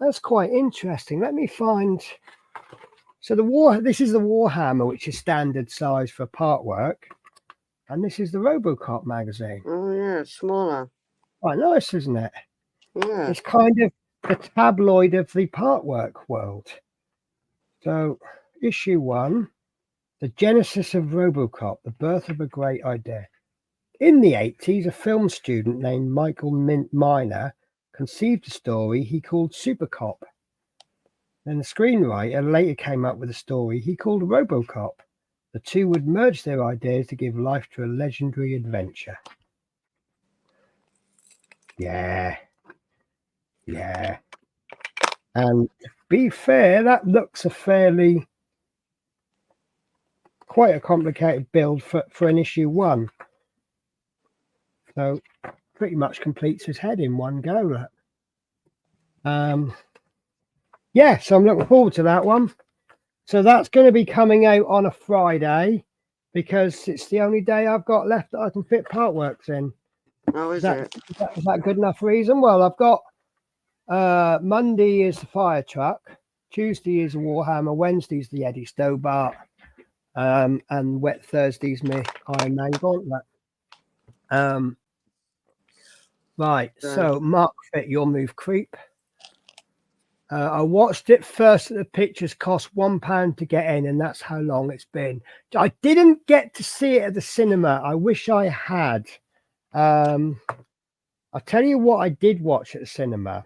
That's quite interesting. Let me find. So this is the Warhammer, which is standard size for part work. And this is the Robocop magazine. Oh, yeah, it's smaller. Quite nice, isn't it? Yeah. It's kind of the tabloid of the part work world. So, issue 1, the genesis of Robocop, the birth of a great idea. In the 80s, a film student named Michael Miner conceived a story he called Supercop. Then the screenwriter later came up with a story he called Robocop. The two would merge their ideas to give life to a legendary adventure. Yeah. Yeah. And to be fair, that looks quite a complicated build for an issue 1. So pretty much completes his head in one go. Yeah, so I'm looking forward to that one. So that's going to be coming out on a Friday because it's the only day I've got left that I can fit Partworks in. Oh, is that good enough reason? Well, I've got Monday is the fire truck, Tuesday is a Warhammer, Wednesday's the Eddie Stobart, and wet Thursday's my Iron Man Gauntlet. Right, so Mark Fit, your move creep. I watched it first. The pictures cost £1 to get in, and that's how long it's been. I didn't get to see it at the cinema. I wish I had. I'll tell you what I did watch at the cinema.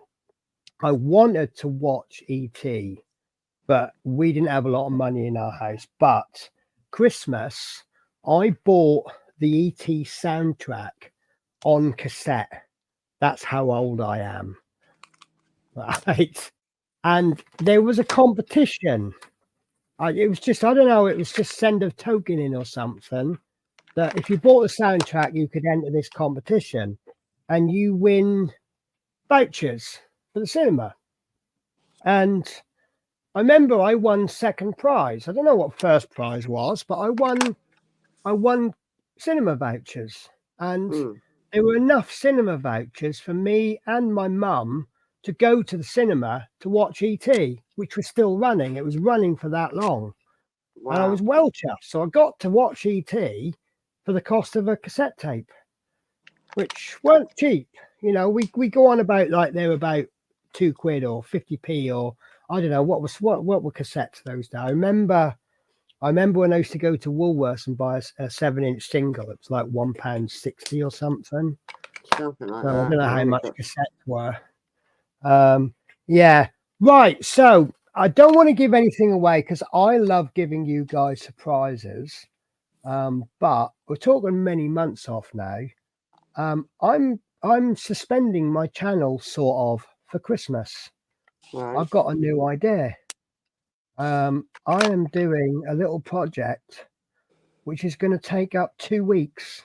I wanted to watch E.T., but we didn't have a lot of money in our house. But Christmas, I bought the E.T. soundtrack on cassette. That's how old I am. Right. And there was a competition. It was just, I don't know, it was just send a token in or something. That if you bought the soundtrack, you could enter this competition and you win vouchers for the cinema. And I remember I won second prize. I don't know what first prize was, but I won cinema vouchers. And there were enough cinema vouchers for me and my mum to go to the cinema to watch E.T., which was still running. It was running for that long. Wow. And I was well chuffed. So I got to watch E.T. for the cost of a cassette tape, which weren't cheap. You know, we go on about like they're about £2 or 50p or I don't know what were cassettes those days. I remember when I used to go to Woolworths and buy a 7-inch single. It was like £1.60 or something. Something like so that. I don't know how much cassettes were. Yeah, right. So I don't want to give anything away because I love giving you guys surprises. But we're talking many months off now. I'm suspending my channel sort of for Christmas. Right. I've got a new idea. I am doing a little project which is going to take up 2 weeks.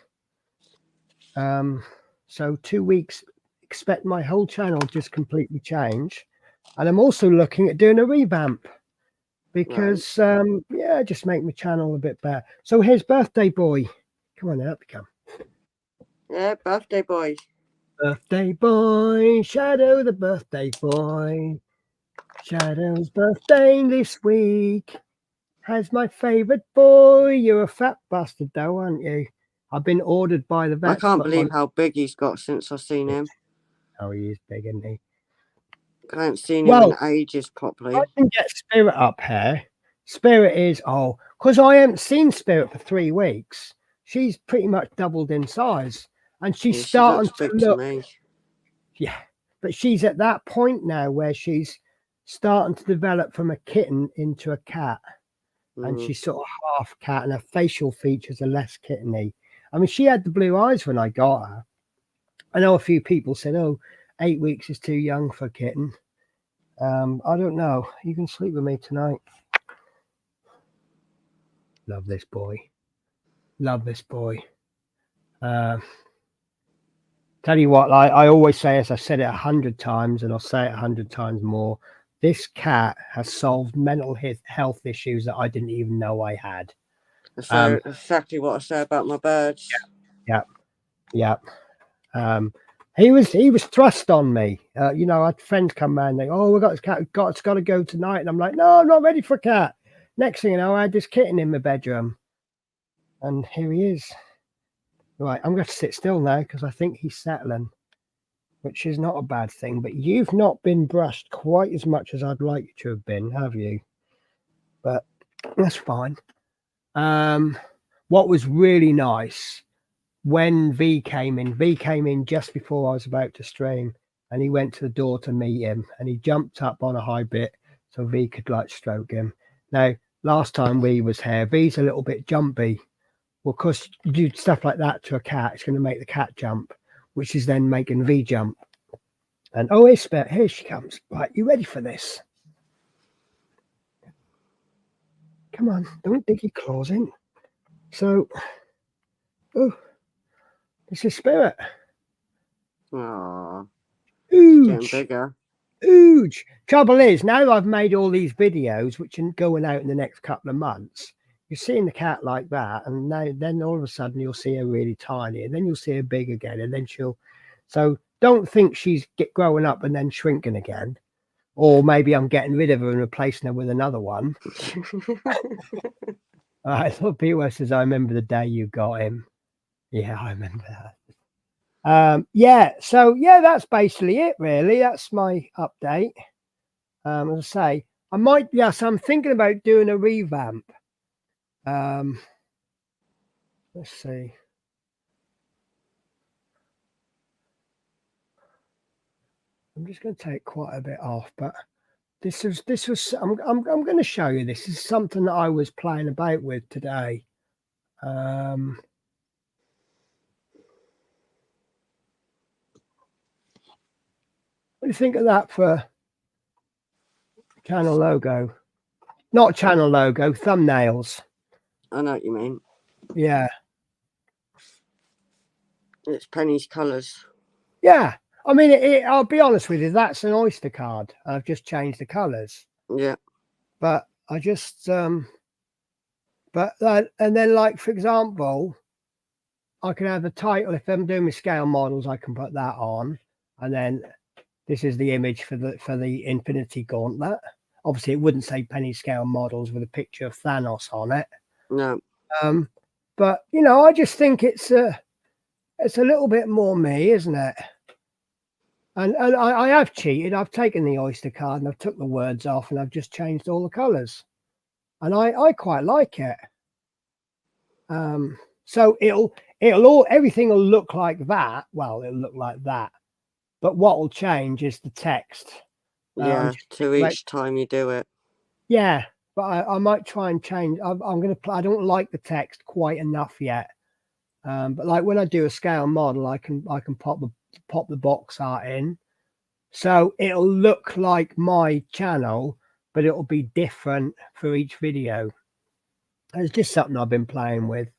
So 2 weeks, expect my whole channel just completely change. And I'm also looking at doing a revamp because, yeah, just make my channel a bit better. So here's Birthday Boy. Come on, up you come. Yeah, Birthday Boy. Birthday Boy, Shadow the Birthday Boy. Shadow's birthday this week. Has my favourite boy. You're a fat bastard though, aren't you? I've been ordered by the vet. I can't believe how big he's got since I've seen him. Oh, he is big, isn't he? I haven't seen him in ages properly. I can get Spirit up here. Spirit is, because I haven't seen Spirit for 3 weeks. She's pretty much doubled in size. And she's starting to look. To me. Yeah, but she's at that point now where she's starting to develop from a kitten into a cat. And she's sort of half cat and her facial features are less kitteny. I mean, she had the blue eyes when I got her. I know a few people said, 8 weeks is too young for a kitten. I don't know. You can sleep with me tonight. Love this boy. Love this boy. Tell you what, I always say, as I've said it 100 times, and I'll say it 100 times more, this cat has solved mental health issues that I didn't even know I had. That's exactly what I say about my birds. Yeah. He was thrust on me. You know, I had friends come around. They, we got this cat. It's got to go tonight. And I'm like, no, I'm not ready for a cat. Next thing you know, I had this kitten in my bedroom, and here he is. Right, I'm going to sit still now because I think he's settling, which is not a bad thing. But you've not been brushed quite as much as I'd like you to have been, have you? But that's fine. What was really nice, when V came in just before I was about to stream, and he went to the door to meet him, and he jumped up on a high bit so V could like stroke him. Now, last time V was here, V's a little bit jumpy. Well, because you do stuff like that to a cat, it's going to make the cat jump, which is then making V jump. And oh, here she comes. Right, you ready for this? Come on, don't dig your claws in. So, oh, this is Spirit. Aww. Getting Huge, bigger. huge. Trouble is, now I've made all these videos, which are going out in the next couple of months. You're seeing the cat like that, and then all of a sudden you'll see her really tiny, and then you'll see her big again, and then she'll. So don't think she's growing up and then shrinking again, or maybe I'm getting rid of her and replacing her with another one. I thought Peter says, "I remember the day you got him." Yeah, I remember that. Yeah, so yeah, that's basically it, really. That's my update. As I say, I might, yes, I'm thinking about doing a revamp. Let's see. I'm just going to take quite a bit off, but this was. I'm going to show you. This is something that I was playing about with today. What do you think of that for channel logo? Not channel logo, thumbnails. I know what you mean. Yeah. It's Penny's colours. Yeah. I mean, I'll be honest with you, that's an Oyster card. I've just changed the colours. Yeah. But I just, and then, like, for example, I can have the title. If I'm doing my scale models, I can put that on. And then this is the image for the Infinity Gauntlet. Obviously, it wouldn't say penny scale models with a picture of Thanos on it. No. But, you know, I just think it's a little bit more me, isn't it? And I have cheated. I've taken the Oyster card and I've took the words off and I've just changed all the colours. And I quite like it. So everything will look like that. Well, it'll look like that. But what will change is the text. Yeah, to each time you do it. Yeah, but I might try and change. I'm going to. I don't like the text quite enough yet. But like when I do a scale model, I can pop the box art in, so it'll look like my channel, but it'll be different for each video. It's just something I've been playing with.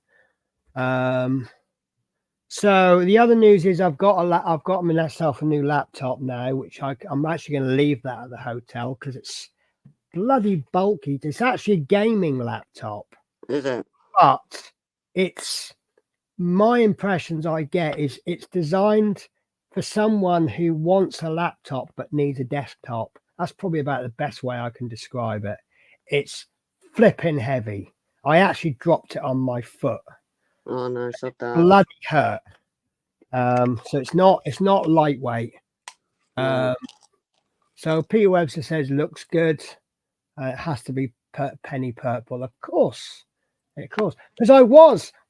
So the other news is I've got myself a new laptop now, which I'm actually going to leave that at the hotel because it's bloody bulky. It's actually a gaming laptop. Is it? But it's, my impressions I get is it's designed for someone who wants a laptop but needs a desktop. That's probably about the best way I can describe it. It's flipping heavy. I actually dropped it on my foot. Oh no, so that Bloody hurt. So it's not lightweight. no. So Peter Webster says looks good. It has to be penny purple, of course. Because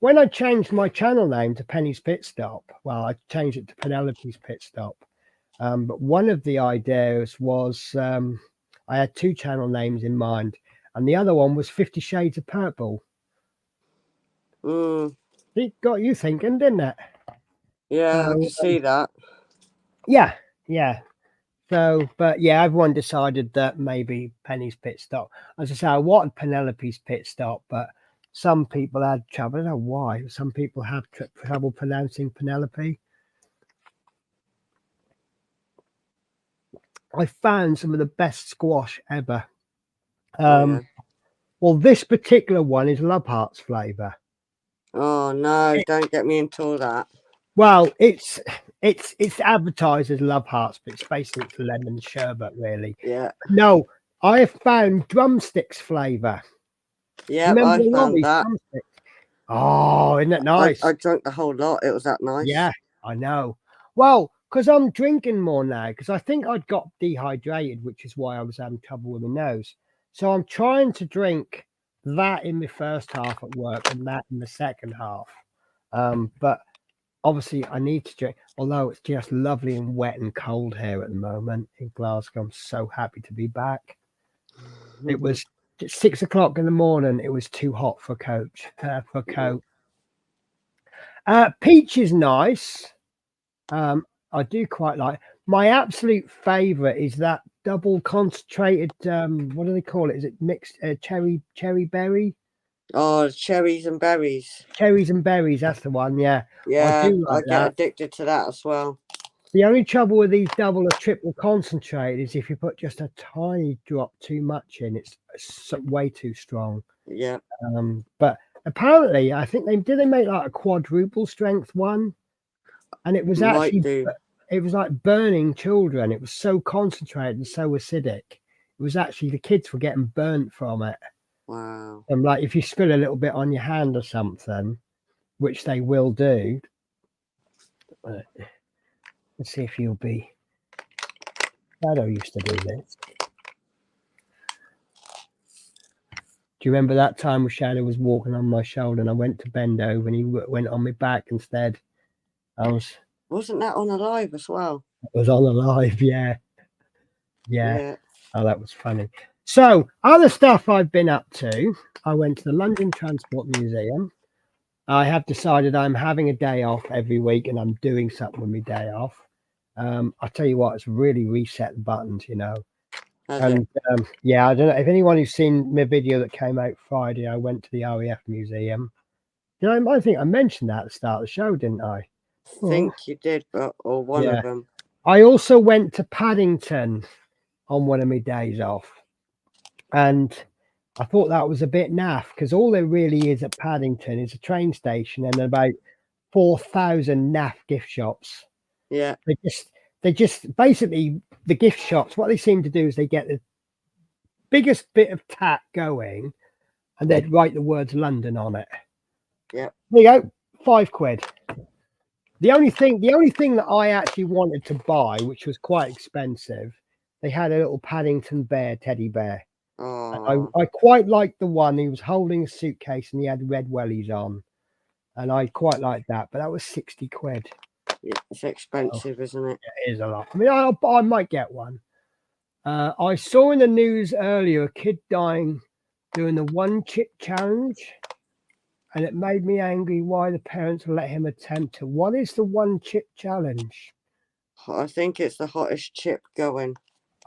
when I changed my channel name to Penny's Pit Stop, well, I changed it to Penelope's Pit Stop. But one of the ideas was I had two channel names in mind, and the other one was 50 Shades of Purple. It got you thinking, didn't it? Yeah, I can see that. Yeah. So, but yeah, everyone decided that maybe Penny's Pit Stop. As I say, I wanted Penelope's Pit Stop, but some people had trouble. I don't know why. Some people have trouble pronouncing Penelope. I found some of the best squash ever. Yeah. Well, this particular one is Love Hearts flavour. Oh no, don't get me into all that. Well, it's advertised as Love Hearts, but it's basically lemon sherbet, really. Yeah. No, I have found drumsticks flavour. Yeah, I found that. Drumsticks? Oh, isn't that nice? I drank the whole lot. It was that nice. Yeah, I know. Well, because I'm drinking more now, because I think I'd got dehydrated, which is why I was having trouble with my nose. So I'm trying to drink that in the first half at work and that in the second half. But obviously I need to drink, although it's just lovely and wet and cold here at the moment in Glasgow. I'm so happy to be back. It was 6 o'clock in the morning. It was too hot for a coat. Peach is nice. I do quite like, my absolute favorite is that double concentrated. What do they call it? Is it mixed cherry berry? Oh, cherries and berries. Cherries and berries. That's the one. Yeah, I Yeah, do I like get that. addicted to that as well. The only trouble with these double or triple concentrate is if you put just a tiny drop too much in, it's way too strong. Yeah, But apparently, I think they make like a quadruple strength one, and it was might actually do. it was like burning children. It was so concentrated and so acidic. It was actually the kids were getting burnt from it. Wow. And like if you spill a little bit on your hand or something, which they will do. Let's see if you'll be. Shadow used to do this. Do you remember that time when Shadow was walking on my shoulder and I went to bend over and he went on my back instead? Wasn't that on Alive as well? I was on Alive, yeah. Yeah. Oh, that was funny. So, other stuff I've been up to. I went to the London Transport Museum. I have decided I'm having a day off every week and I'm doing something with my day off. I tell you what, it's really reset the buttons, you know. And yeah, I don't know if anyone who's seen my video that came out Friday. I went to the RAF Museum. I think I mentioned that at the start of the show, didn't I? I think you did, or one of them. I also went to Paddington on one of my days off, and I thought that was a bit naff because all there really is at Paddington is a train station and about 4,000 naff gift shops. Yeah. They just basically the gift shops. What they seem to do is they get the biggest bit of tack going, and they'd write the words London on it. Yeah. There you go, £5. The only thing that I actually wanted to buy, which was quite expensive, they had a little Paddington bear teddy bear. Oh. I quite liked the one. He was holding a suitcase and he had red wellies on, and I quite liked that. But that was £60. Yeah, it's expensive, isn't it? It is a lot. I mean, I might get one. I saw in the news earlier a kid dying doing the one chip challenge, and it made me angry why the parents let him attempt it. What is the one chip challenge? I think it's the hottest chip going.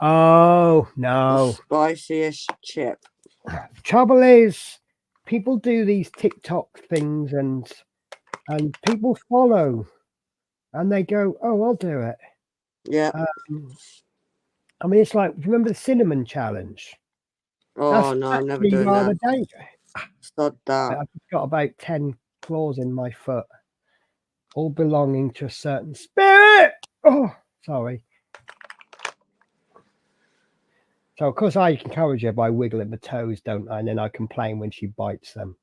Oh no, the spiciest chip. Trouble is, people do these TikTok things and people follow, and they go, "Oh, I'll do it." Yeah. I mean, it's like, remember the cinnamon challenge? Oh, that's no, I'm never doing that. Dangerous. Sod that. I've just got about 10 claws in my foot, all belonging to a certain spirit. Oh, sorry. So, of course, I encourage her by wiggling my toes, don't I? And then I complain when she bites them.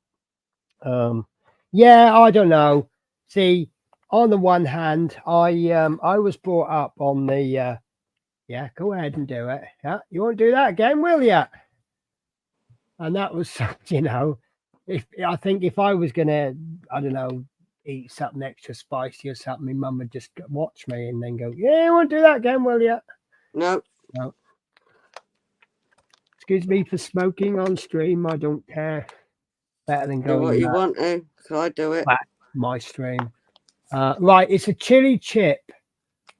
Yeah, I don't know. See, on the one hand, I was brought up on the yeah, go ahead and do it. Yeah, you won't do that again, will you? And that was, you know, I think if I was gonna, I don't know, eat something extra spicy or something, my mum would just watch me and then go, "Yeah, you won't do that again, will you?" No. Excuse me for smoking on stream. I don't care. Better than going. Do what you want to. So I do it. My stream. Right, it's a chili chip.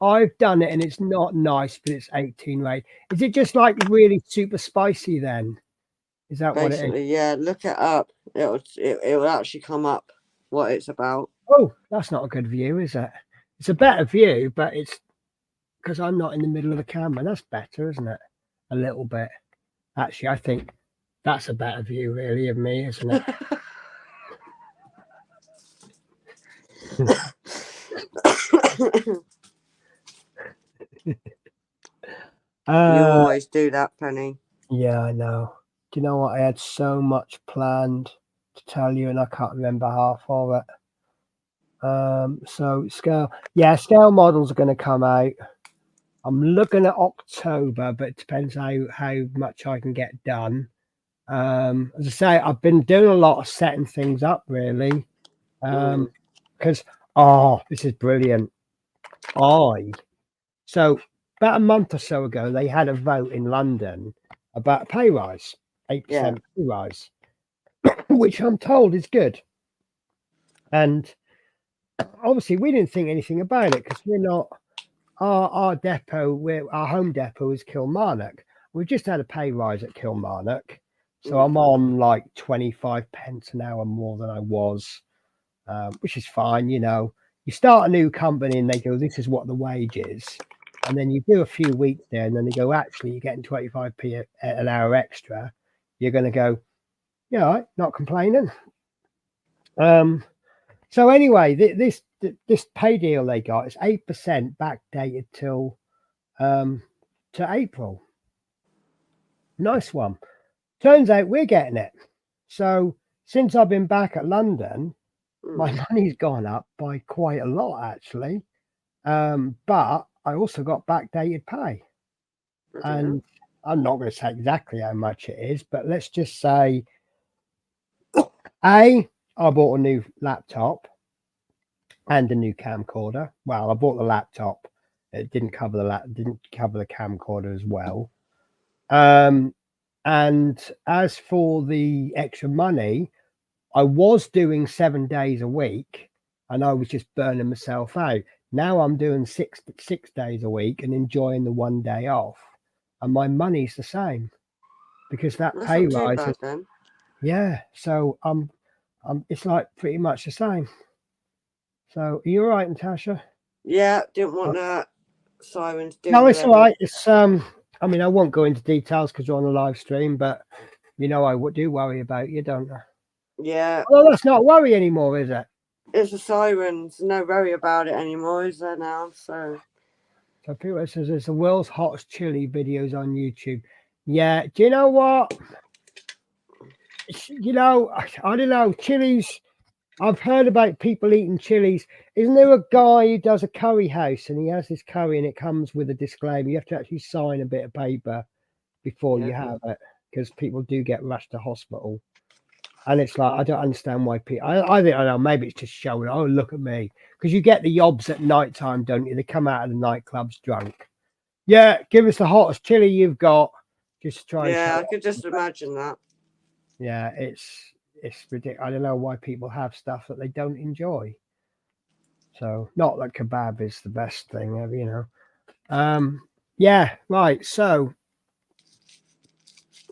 I've done it and it's not nice, but it's 18 rate. Is it just like really super spicy then? Is that Basically, what it is? Yeah, look it up. It will actually come up what it's about. Oh, that's not a good view, is it? It's a better view, but it's because I'm not in the middle of the camera. That's better, isn't it? A little bit. Actually, I think that's a better view, really, of me, isn't it? You always do that, Penny. Yeah, I know. Do you know what? I had so much planned to tell you, and I can't remember half of it. So scale models are going to come out. I'm looking at October, but it depends how much I can get done. As I say, I've been doing a lot of setting things up, really. Because this is brilliant. So about a month or so ago, they had a vote in London about a pay rise, 8% pay rise, which I'm told is good. And obviously, we didn't think anything about it because we're not. our depot, our home depot is Kilmarnock. We've just had a pay rise at Kilmarnock, so I'm on like 25 pence an hour more than I was, which is fine. You know, you start a new company and they go, "This is what the wage is," and then you do a few weeks there, and then they go, "Actually, you're getting 25p an hour extra." You're going to go, "Yeah, all right, not complaining." So anyway, this pay deal they got is 8% backdated till to April. Nice one. Turns out we're getting it. So since I've been back at London, my money's gone up by quite a lot actually. But I also got backdated pay, and I'm not going to say exactly how much it is, but let's just say I bought a new laptop and a new camcorder. Well, I bought the laptop. It didn't cover the camcorder as well. And as for the extra money, I was doing 7 days a week, and I was just burning myself out. Now I'm doing six days a week and enjoying the 1 day off, and my money's the same because that That's pay not too rise. bad, then. Yeah, so it's like pretty much the same. So are you all right, Natasha? Yeah, didn't want that sirens doing. No, it's all right. It's I mean, I won't go into details because you're on a live stream, but you know, I do worry about you, don't I? Yeah. Well, that's not worry anymore, is it? It's the sirens. No worry about it anymore, is there now? So people says it's the world's hottest chili videos on YouTube. Yeah, do you know what? You know, I don't know, chilies. I've heard about people eating chilies. Isn't there a guy who does a curry house and he has his curry and it comes with a disclaimer? You have to actually sign a bit of paper before you have it because people do get rushed to hospital. And it's like, I don't understand why people, I think, I don't know, maybe it's just showing, oh, look at me. Because you get the yobs at night time, don't you? They come out of the nightclubs drunk. Yeah, give us the hottest chili you've got. Just try and yeah, I could just imagine that. Yeah, it's ridiculous. I don't know why people have stuff that they don't enjoy. So, not that kebab is the best thing ever, you know. Yeah, right. So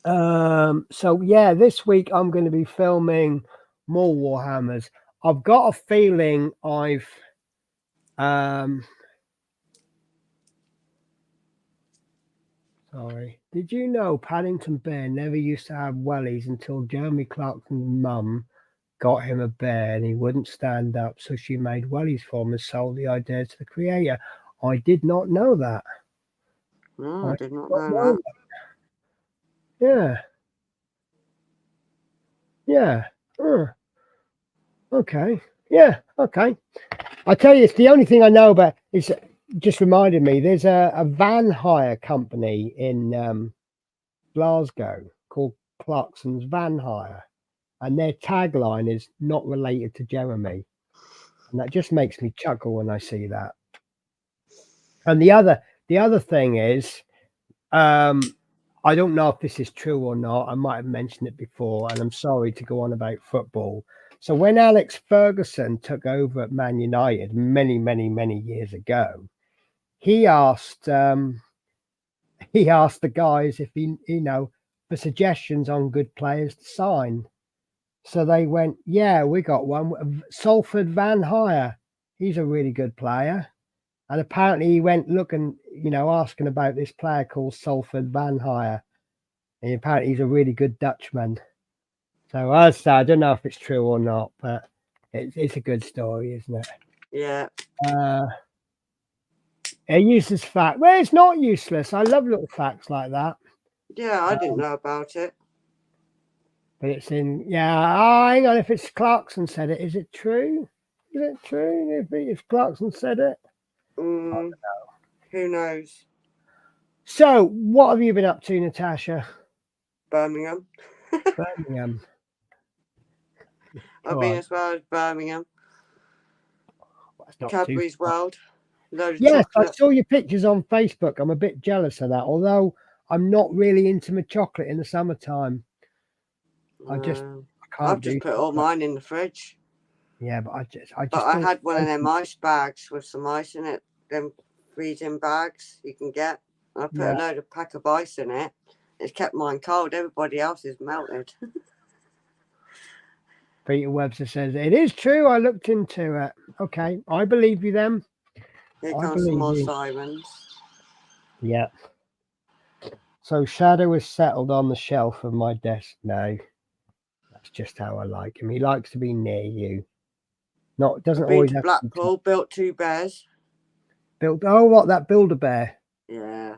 yeah, this week I'm going to be filming more Warhammers. I've got a feeling sorry. Did you know Paddington Bear never used to have wellies until Jeremy Clarkson's mum got him a bear and he wouldn't stand up, so she made wellies for him and sold the idea to the creator. I did not know that. No, I did not know that. Yeah. Yeah. Okay. Yeah. Okay. I tell you, it's the only thing I know about. It's just reminded me. There's a van hire company in Glasgow called Clarkson's Van Hire, and their tagline is "Not related to Jeremy," and that just makes me chuckle when I see that. And the other thing is, I don't know if this is true or not. I might have mentioned it before, and I'm sorry to go on about football. So when Alex Ferguson took over at Man United many, many, many years ago, he asked the guys if for suggestions on good players to sign. So they went, yeah, we got one, Salford Van Hire. He's a really good player. And apparently he went looking, asking about this player called Salford Van Hire. And apparently he's a really good Dutchman. So I don't know if it's true or not, but it's a good story, isn't it? Yeah. A useless fact. Well, it's not useless. I love little facts like that. Yeah, I didn't know about it. But it's in, hang on. If it's Clarkson said it, is it true? Is it true if Clarkson said it? I don't know. Who knows? So, what have you been up to, Natasha? Birmingham. Birmingham. I've been as well as Birmingham. Cadbury's World. Yes, I saw your pictures on Facebook. I'm a bit jealous of that, although I'm not really into my chocolate in the summertime. I've just put all mine in the fridge. Yeah, but I just. I had one of them ice bags with some ice in it. Them freezing bags you can get. I put Yeah. a load of pack of ice in it. It's kept mine cold. Everybody else is melted. Peter Webster says, it is true. I looked into it. Okay. I believe you then. Here I comes some believe more you. sirens. Yeah. So Shadow is settled on the shelf of my desk now. That's just how I like him. He likes to be near you. Not doesn't I've been always to have to be Blackpool, built 2 bears. built. Oh, what, that Build-A-Bear? Yeah,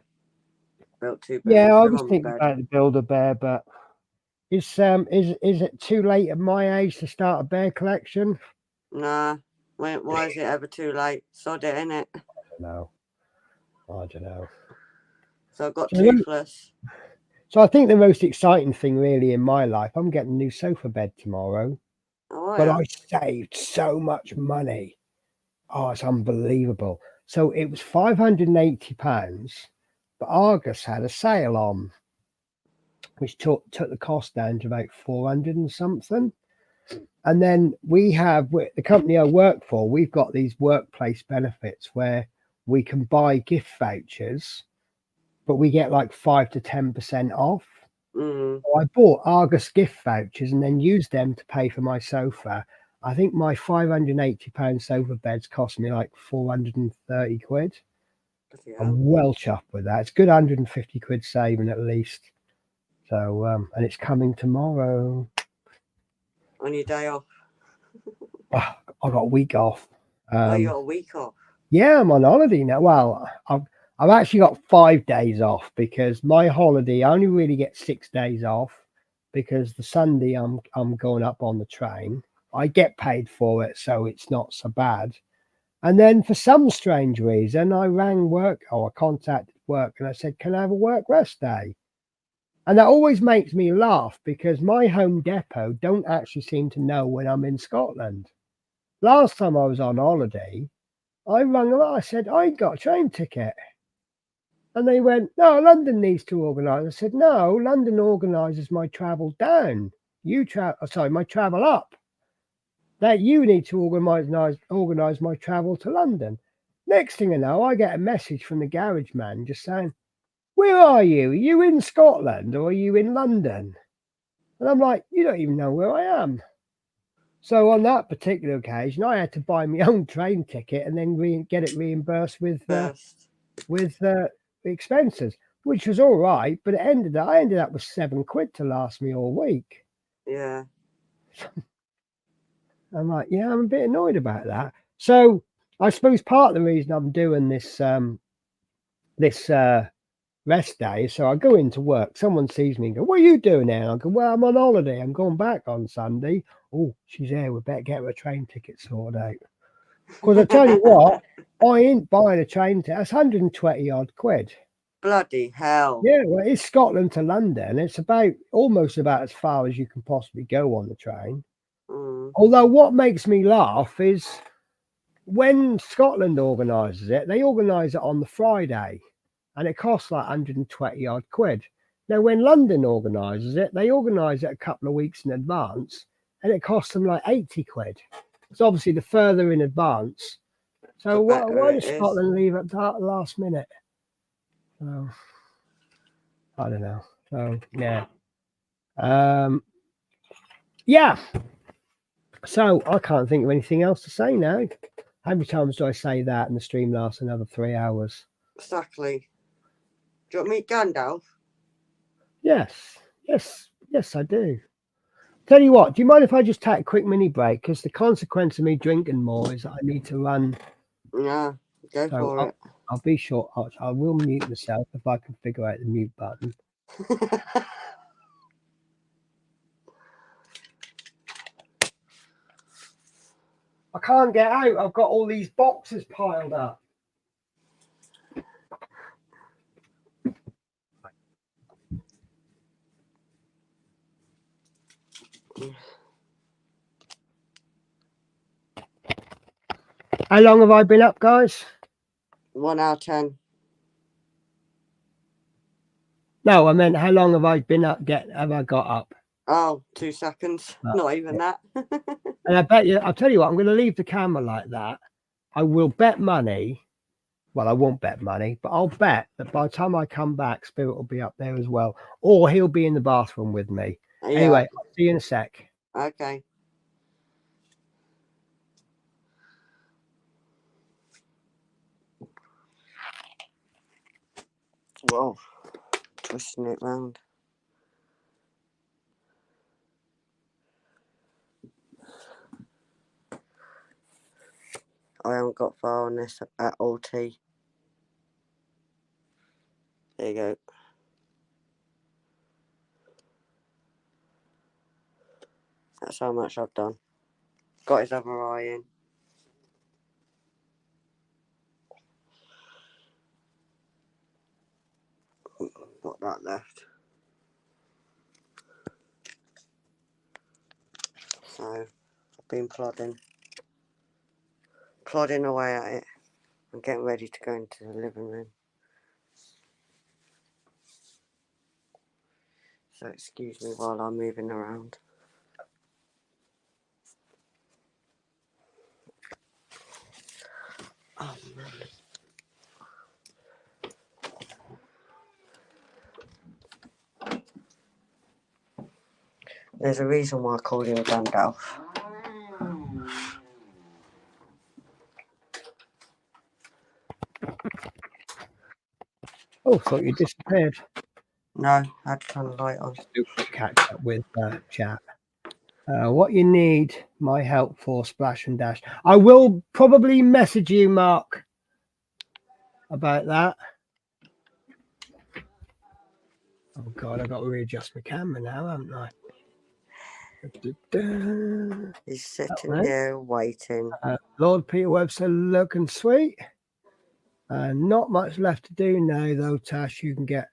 built 2 bears. Yeah, I They're was on my thinking bed. about the Build-A-Bear, but is it too late at my age to start a bear collection? Nah, why is it ever too late? Sod it, innit? I don't know. So I've got So, Toothless. so I think the most exciting thing really in my life, I'm getting a new sofa bed tomorrow. Oh, But yeah. I saved so much money. Oh, it's unbelievable. So it was £580, but Argus had a sale on, which took the cost down to about 400 and something. And then the company I work for, we've got these workplace benefits where we can buy gift vouchers, but we get like 5 to 10% off. Mm. So I bought Argus gift vouchers and then used them to pay for my sofa. I think my £580 sofa beds cost me like 430 quid. Bloody hell. I'm well chuffed with that. It's good 150 quid saving at least. So, and it's coming tomorrow. On your day off. Oh, I got a week off. Oh, you got a week off. Yeah, I'm on holiday now. Well, I've actually got 5 days off because my holiday, I only really get 6 days off because the Sunday I'm going up on the train. I get paid for it, so it's not so bad. And then for some strange reason, I rang work or I contacted work and I said, can I have a work rest day? And that always makes me laugh because my home depot don't actually seem to know when I'm in Scotland. Last time I was on holiday, I rang them up. I said, I ain't got a train ticket. And they went, no, London needs to organise. I said, no, London organises my travel down. My travel up. That you need to organise my travel to London. Next thing I know, I get a message from the garage man just saying, where are you? Are you in Scotland or are you in London? And I'm like, you don't even know where I am. So on that particular occasion, I had to buy my own train ticket and then get it reimbursed with expenses, which was all right. But I ended up with £7 to last me all week. Yeah. I'm like, yeah, I'm a bit annoyed about that. So I suppose part of the reason I'm doing this rest day is so I go into work, someone sees me and go, what are you doing now? I go, well, I'm on holiday. I'm going back on Sunday. Oh, she's there. We better get her a train ticket sorted out. Because I tell you what, I ain't buying a train ticket. That's 120 odd quid. Bloody hell. Yeah, well, it's Scotland to London. It's almost about as far as you can possibly go on the train. Mm. Although what makes me laugh is when Scotland organises it, they organise it on the Friday and it costs like 120 odd quid. Now, when London organises it, they organise it a couple of weeks in advance and it costs them like 80 quid. So obviously the further in advance. So The better why it does is. Scotland leave at the last minute? So, I don't know. So yeah. Yeah. So I can't think of anything else to say now. How many times do I say that and the stream lasts another 3 hours? Exactly. Do you want to meet Gandalf? Yes, I do. Tell you what, do you mind if I just take a quick mini break? Because the consequence of me drinking more is that I need to run. Yeah, go So for it. I'll be short. I will mute myself if I can figure out the mute button. I can't get out. I've got all these boxes piled up. How long have I been up, guys? 1 out of 10. No, I meant how long have I been up? Have I got up? Oh, 2 seconds. Oh, Not even that. And I bet you, I'll tell you what, I'm going to leave the camera like that. I will bet money Well, I won't bet money, but I'll bet that by the time I come back, Spirit will be up there as well, or he'll be in the bathroom with me. Yeah. Anyway, I'll see you in a sec. Okay. Whoa. Twisting it round. I haven't got far on this at all. There you go. That's how much I've done. Got his other eye in. Got that left. So I've been plodding away at it. I'm getting ready to go into the living room. So excuse me while I'm moving around. Oh man. There's a reason why I called him Gandalf. Oh, thought you disappeared. No, I had to turn the light on. Just do a quick catch up with chat. What you need my help for Splash and Dash. I will probably message you, Mark, about that. Oh God, I've got to readjust my camera now, haven't I? He's sitting here waiting. Lord Peter Webster looking sweet. Not much left to do now, though, Tash. You can get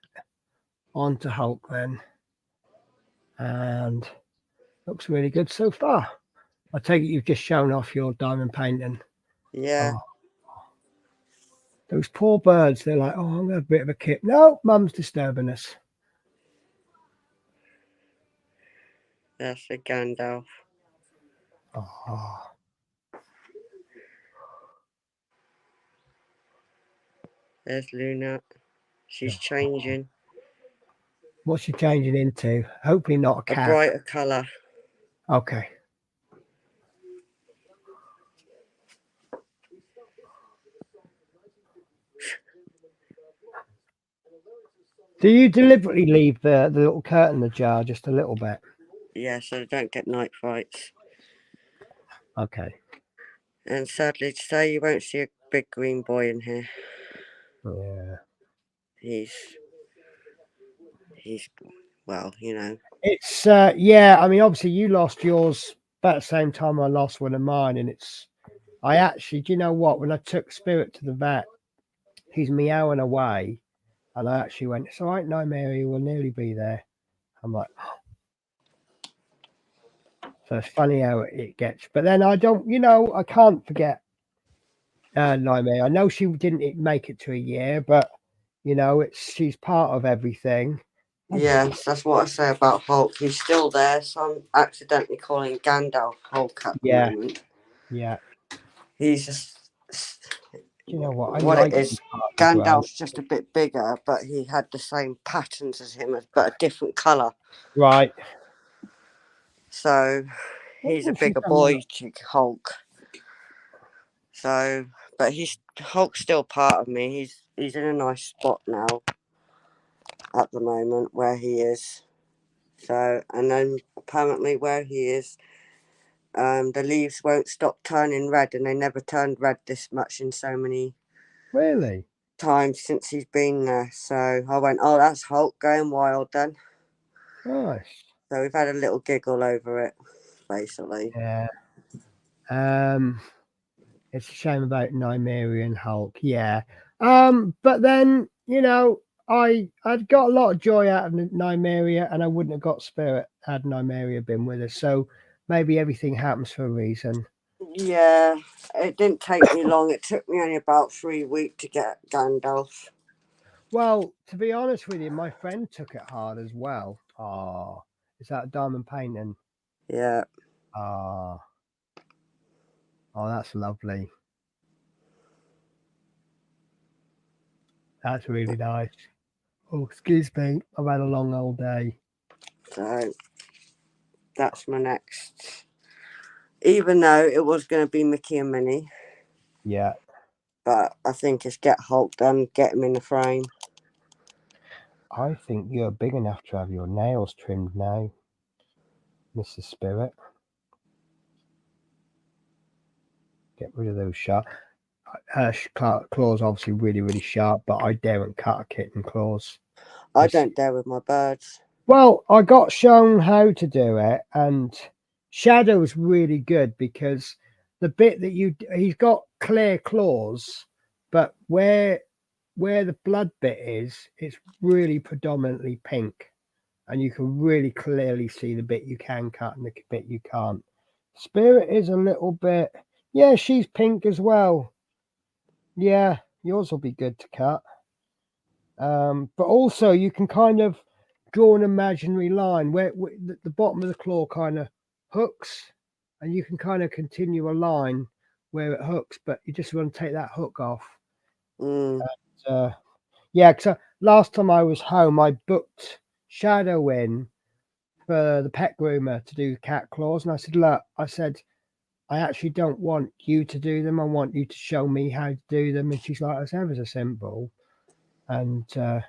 on to Hulk then. And looks really good so far. I take it you've just shown off your diamond painting. Yeah. Oh. Those poor birds, they're like, oh, I'm going to have a bit of a kip. No, Mum's disturbing us. That's a Gandalf. Oh. There's Luna. She's changing. What's she changing into? Hopefully not a cat. A brighter colour. Okay. Do you deliberately leave the little curtain ajar just a little bit? Yeah, so they don't get night frights. Okay. And sadly to say, you won't see a big green boy in here. Yeah. He's well, you know. It's yeah. I mean, obviously you lost yours about the same time I lost one of mine, and I actually, do you know what? When I took Spirit to the vet, he's meowing away, and I actually went, "It's all right, no, Mary, we'll nearly be there." I'm like, so it's funny how it gets. But then I don't, I can't forget Nightmare. I know she didn't make it to a year, but she's part of everything. Yes, that's what I say about Hulk. He's still there, so I'm accidentally calling Gandalf Hulk at the moment. Yeah. He's just. Do you know what? I What like it is, Gandalf's just a bit bigger, but he had the same patterns as him, but a different colour. Right. So he's a bigger boy to Hulk. So, but Hulk's still part of me. He's in a nice spot now at the moment where he is. So, and then apparently where he is, the leaves won't stop turning red, and they never turned red this much in so many times since he's been there. So I went, oh, that's Hulk going wild then. Nice. So we've had a little giggle over it, basically. Yeah. It's a shame about Nymeria and Hulk. Yeah. But then, I'd got a lot of joy out of Nymeria, and I wouldn't have got Spirit had Nymeria been with us. So maybe everything happens for a reason. Yeah, it didn't take me long. It took me only about 3 weeks to get Gandalf. Well, to be honest with you, my friend took it hard as well. Oh, is that a diamond painting? Yeah. Oh, that's lovely. That's really nice. Oh, excuse me. I've had a long old day. So that's my next. Even though it was going to be Mickey and Minnie, Yeah. but I think it's get Hulk done, get him in the frame. I think you're big enough to have your nails trimmed now, Mrs. Spirit. Get rid of those sharp. Claws obviously really, really sharp, but I daren't cut a kitten claws. I don't dare with my birds. Well, I got shown how to do it, and Shadow's really good because the bit that he's got clear claws, but where the blood bit is, it's really predominantly pink, and you can really clearly see the bit you can cut and the bit you can't. Spirit is a little bit, yeah, she's pink as well. Yeah, yours will be good to cut. But also you can kind of draw an imaginary line where the bottom of the claw kind of hooks, and you can kind of continue a line where it hooks, but you just want to take that hook off. Mm. Yeah, because last time I was home, I booked Shadow in for the pet groomer to do cat claws, and I said, look, I actually don't want you to do them. I want you to show me how to do them. And she's like, it's ever so simple. And and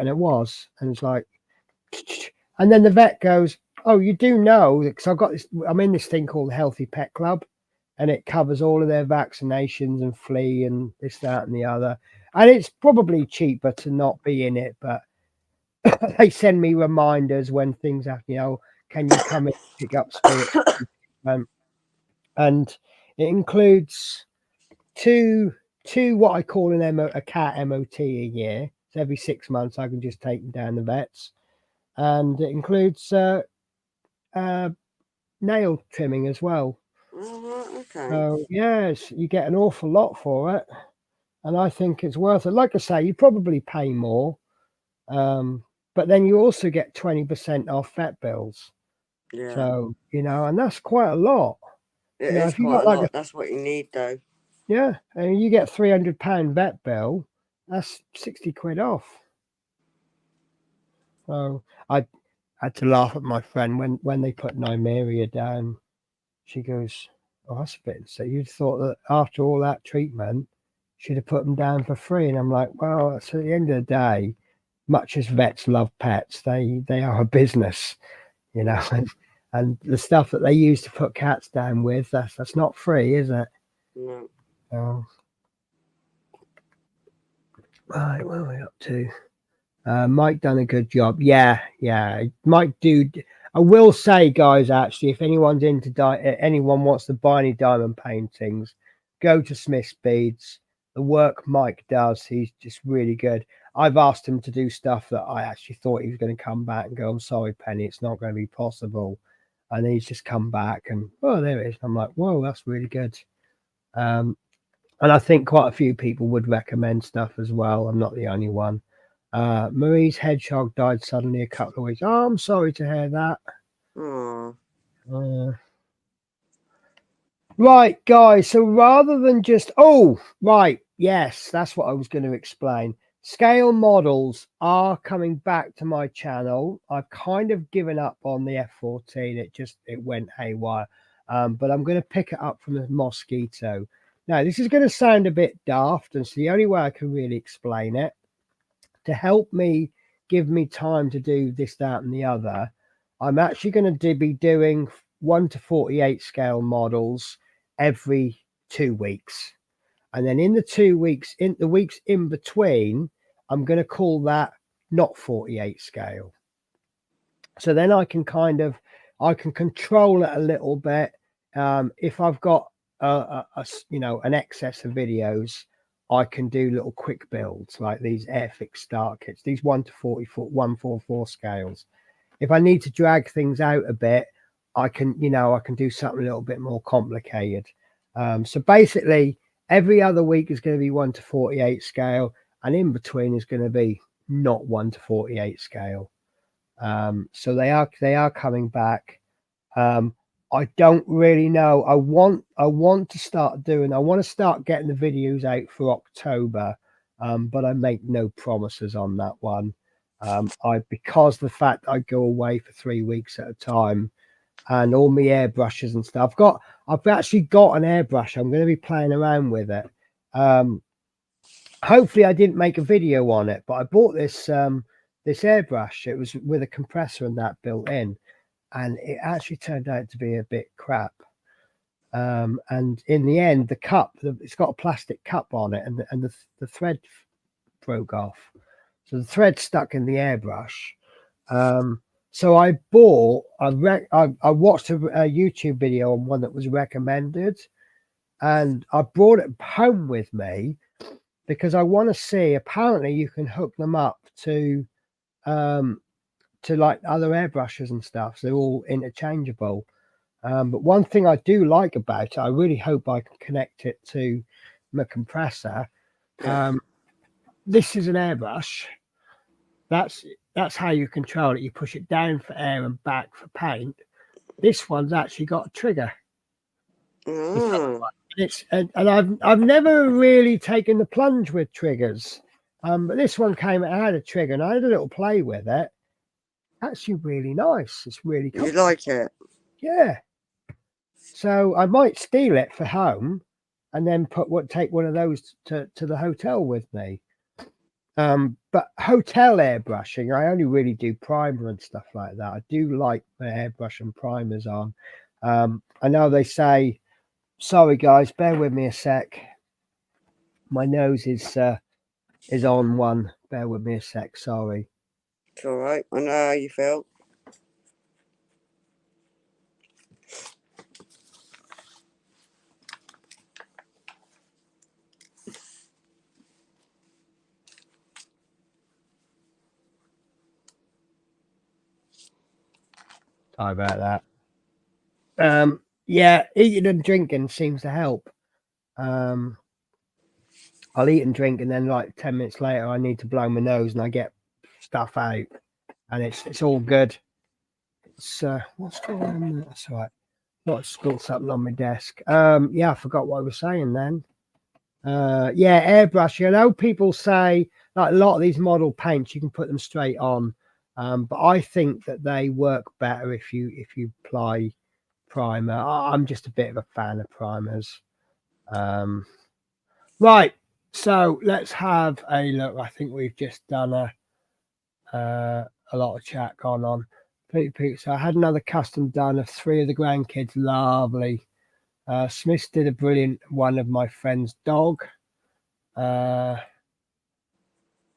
it was, and it's like, and then the vet goes, oh, you do know, because I've got this, I'm in this thing called the Healthy Pet Club, and it covers all of their vaccinations and flea and this, that, and the other. And it's probably cheaper to not be in it, but they send me reminders when things happen, can you come in and pick up Spirit? And it includes two what I call a cat MOT a year. So every 6 months I can just take them down the vets, and it includes nail trimming as well. Okay. So yes, you get an awful lot for it, and I think it's worth it. Like I say, you probably pay more, but then you also get 20% off vet bills. Yeah. So and that's quite a lot. It is If you quite got a like lot. That's what you need, though. yeah, and you get £300 vet bill, that's 60 quid off. So I had to laugh at my friend when they put Nymeria down. She goes, "Oh, that's a bit." So you'd thought that after all that treatment, she'd have put them down for free. And I'm like, well, at the end of the day, much as vets love pets, they are a business, and the stuff that they use to put cats down with, that's not free, is it? No. Right, what are we up to? Mike done a good job. Yeah. Mike, dude. I will say, guys, actually, if anyone's into anyone wants to buy any diamond paintings, go to Smith's Beads. The work Mike does, he's just really good. I've asked him to do stuff that I actually thought he was going to come back and go, I'm sorry, Penny, it's not going to be possible. And he's just come back and, oh, there it is. I'm like, whoa, that's really good. And I think quite a few people would recommend stuff as well. I'm not the only one. Marie's hedgehog died suddenly a couple of weeks. Oh, I'm sorry to hear that. Right, guys. So rather than just yes, that's what I was going to explain. Scale models are coming back to my channel. I've kind of given up on the F14. It went haywire. But I'm going to pick it up from the Mosquito. Now, this is going to sound a bit daft, and it's the only way I can really explain it. To help me, give me time to do this, that, and the other, I'm actually going to be doing 1 to 48 scale models every 2 weeks. And then in the 2 weeks, in the weeks in between, I'm going to call that not 48 scale. So then I can control it a little bit. If I've got an excess of videos, I can do little quick builds like these Airfix start kits, these 1 to 44, 144 scales. If I need to drag things out a bit, I can do something a little bit more complicated. So basically, every other week is going to be 1 to 48 scale, and in between is going to be not 1 to 48 scale. So they are coming back. I don't really know. I want to start getting the videos out for October, but I make no promises on that one. Because the fact I go away for 3 weeks at a time, and all my airbrushes and stuff. I've actually got an airbrush. I'm going to be playing around with it. Hopefully I didn't make a video on it, but I bought this this airbrush. It was with a compressor and that built in, and it actually turned out to be a bit crap. And in the end, the cup, it's got a plastic cup on it, and the thread broke off. So the thread stuck in the airbrush. So I watched a YouTube video on one that was recommended, and I brought it home with me because I want to see. Apparently, you can hook them up to like other airbrushes and stuff. So they're all interchangeable. But one thing I do like about it, I really hope I can connect it to my compressor. This is an airbrush. That's how you control it. You push it down for air and back for paint. This one's actually got a trigger. And I've never really taken the plunge with triggers. But this one came and had a trigger, and I had a little play with it. Actually, really nice. It's really You like it? Yeah. So I might steal it for home, and then take one of those to the hotel with me. But hotel airbrushing, I only really do primer and stuff like that. I do like the airbrush and primers on. I know they say, sorry guys, bear with me a sec. My nose is on one. Bear with me a sec. Sorry. It's all right. I know how you feel. Sorry about that. Yeah, eating and drinking seems to help. I'll eat and drink, and then like 10 minutes later, I need to blow my nose, and I get stuff out, and it's all good. It's what's going on there? That's all right. Got to spill something on my desk. Yeah, I forgot what I was saying then. Yeah, airbrushing. I know people say like a lot of these model paints you can put them straight on, but I think that they work better if you apply primer. I'm just a bit of a fan of primers. Right, so let's have a look. I think we've just done a lot of chat gone on. So I had another custom done of 3 of the grandkids. Lovely. Smiths did a brilliant one of my friend's dog. I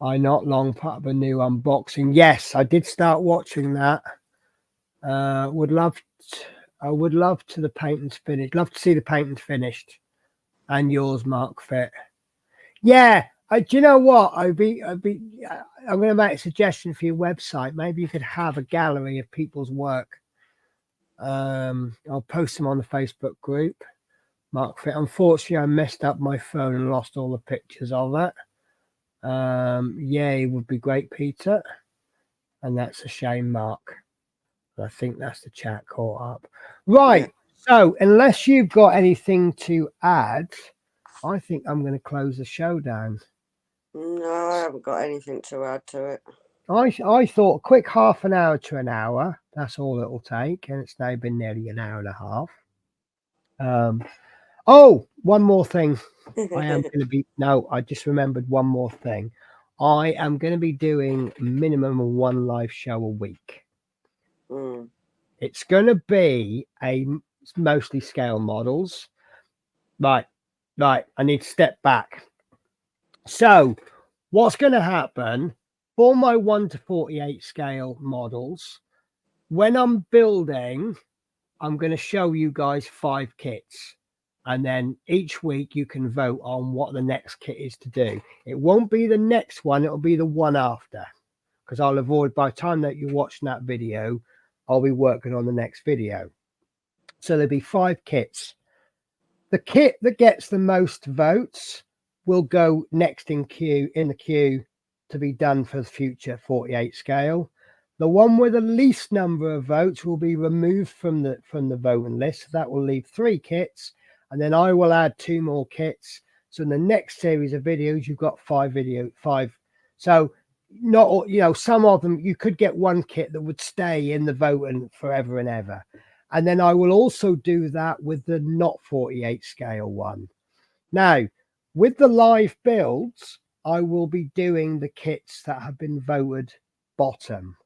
not long part of a new unboxing. Yes, I did start watching that. I would love to the paintings finished. Love to see the paintings finished. And yours, Mark Fit. Yeah, do you know what? I'm going to make a suggestion for your website. Maybe you could have a gallery of people's work. I'll post them on the Facebook group. Mark Fit. Unfortunately, I messed up my phone and lost all the pictures of it. Yeah, it would be great, Peter. And that's a shame, Mark. I think that's the chat caught up. Right. Yeah. So unless you've got anything to add, I think I'm going to close the show down. No, I haven't got anything to add to it. I thought a quick half an hour to an hour. That's all it'll take. And it's now been nearly an hour and a half. Oh, one more thing. I just remembered one more thing. I am going to be doing minimum of 1 live show a week. It's going to be mostly scale models. Right. I need to step back. So what's going to happen for my 1 to 48 scale models, when I'm building, I'm going to show you guys 5 kits. And then each week you can vote on what the next kit is to do. It won't be the next one. It'll be the one after, because I'll avoid, by the time that you're watching that video, I'll be working on the next video. So there'll be 5 kits. The kit that gets the most votes will go next in the queue to be done for the future 48 scale. The one with the least number of votes will be removed from the voting list. That will leave 3 kits. And then I will add 2 more kits So in the next series of videos, you've got five. So not all, some of them you could get one kit that would stay in the voting forever and ever. And then I will also do that with the not 48 scale one. Now, with the live builds, I will be doing the kits that have been voted bottom,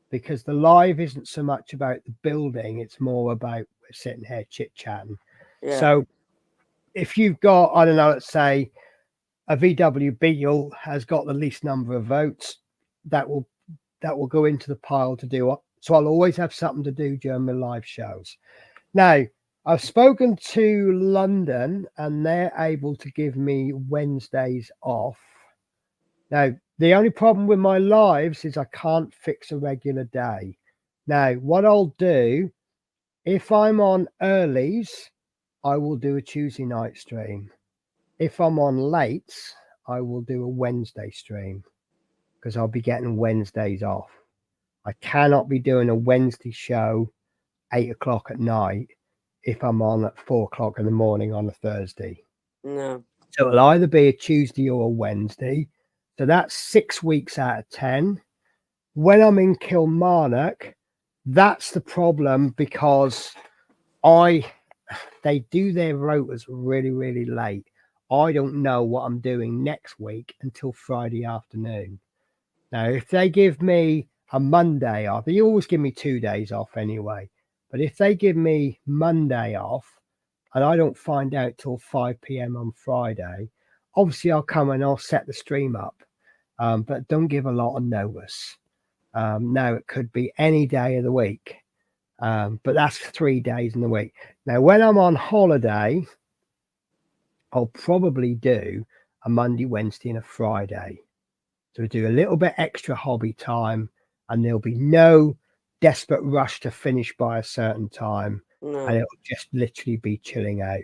because the live isn't so much about the building, it's more about we're sitting here chit-chatting. Yeah. So if you've got, I don't know, let's say a VW Beetle has got the least number of votes, that will go into the pile to do. So I'll always have something to do during my live shows. Now, I've spoken to London and they're able to give me Wednesdays off. Now, the only problem with my lives is I can't fix a regular day. Now, what I'll do, if I'm on earlies, I will do a Tuesday night stream. If I'm on lates, I will do a Wednesday stream, because I'll be getting Wednesdays off. I cannot be doing a Wednesday show 8 o'clock at night if I'm on at 4 o'clock in the morning on a Thursday. No. So it'll either be a Tuesday or a Wednesday. So that's 6 weeks out of 10. When I'm in Kilmarnock, that's the problem, because they do their rotas really, really late. I don't know what I'm doing next week until Friday afternoon. Now, if they give me a Monday off, they always give me 2 days off anyway. But if they give me Monday off and I don't find out till 5 p.m. on Friday, obviously I'll come and I'll set the stream up. But don't give a lot of notice. Now, it could be any day of the week. But that's 3 days in the week. Now, when I'm on holiday, I'll probably do a Monday, Wednesday, and a Friday. So do a little bit extra hobby time, and there'll be no desperate rush to finish by a certain time. No. And it'll just literally be chilling out.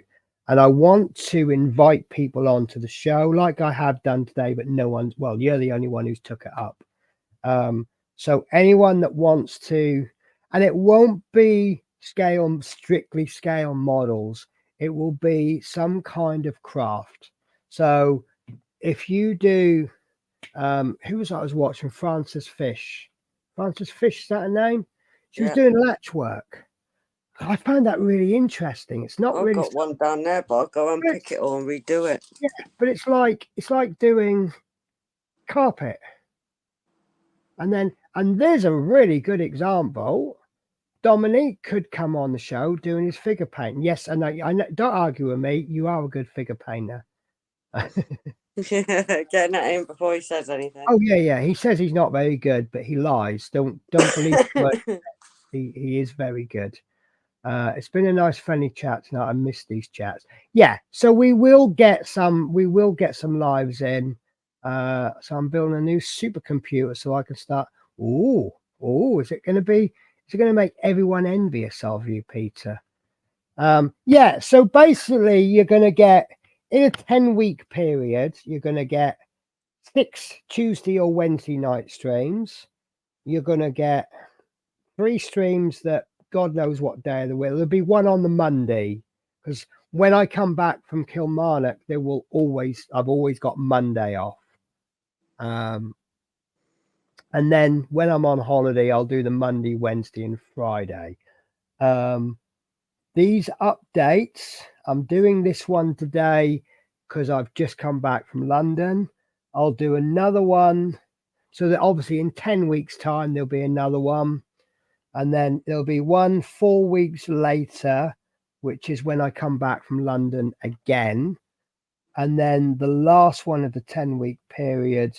And I want to invite people onto the show like I have done today, but no one's, well, you're the only one who's took it up. So anyone that wants to, and it won't be strictly scale models, it will be some kind of craft. So if you do, who was I was watching? Frances Fish. Frances Fish, is that her name? She was doing latch work. I found that really interesting. It's not really. I've got one down there, but I'll go and pick it all and redo it. Yeah, but it's like doing carpet. And there's a really good example. Dominique could come on the show doing his figure painting. Yes, and I don't argue with me. You are a good figure painter. Getting that in before he says anything. Oh yeah. He says he's not very good, but he lies. Don't believe it. He is very good. It's been a nice friendly chat tonight. I miss these chats. Yeah, so we will get some lives in. So I'm building a new supercomputer so I can start. Is it going to make everyone envious of you, Peter? Yeah, so basically you're going to get, in a 10-week period, you're going to get 6 Tuesday or Wednesday night streams. You're going to get 3 streams that God knows what day of the week. There'll be one on the Monday, because when I come back from Kilmarnock, I've always got Monday off. And then when I'm on holiday, I'll do the Monday, Wednesday, and Friday. These updates, I'm doing this one today because I've just come back from London. I'll do another one. So that obviously in 10 weeks' time, there'll be another one. And then there'll be one 4 weeks later, which is when I come back from London again. And then the last one of the 10-week period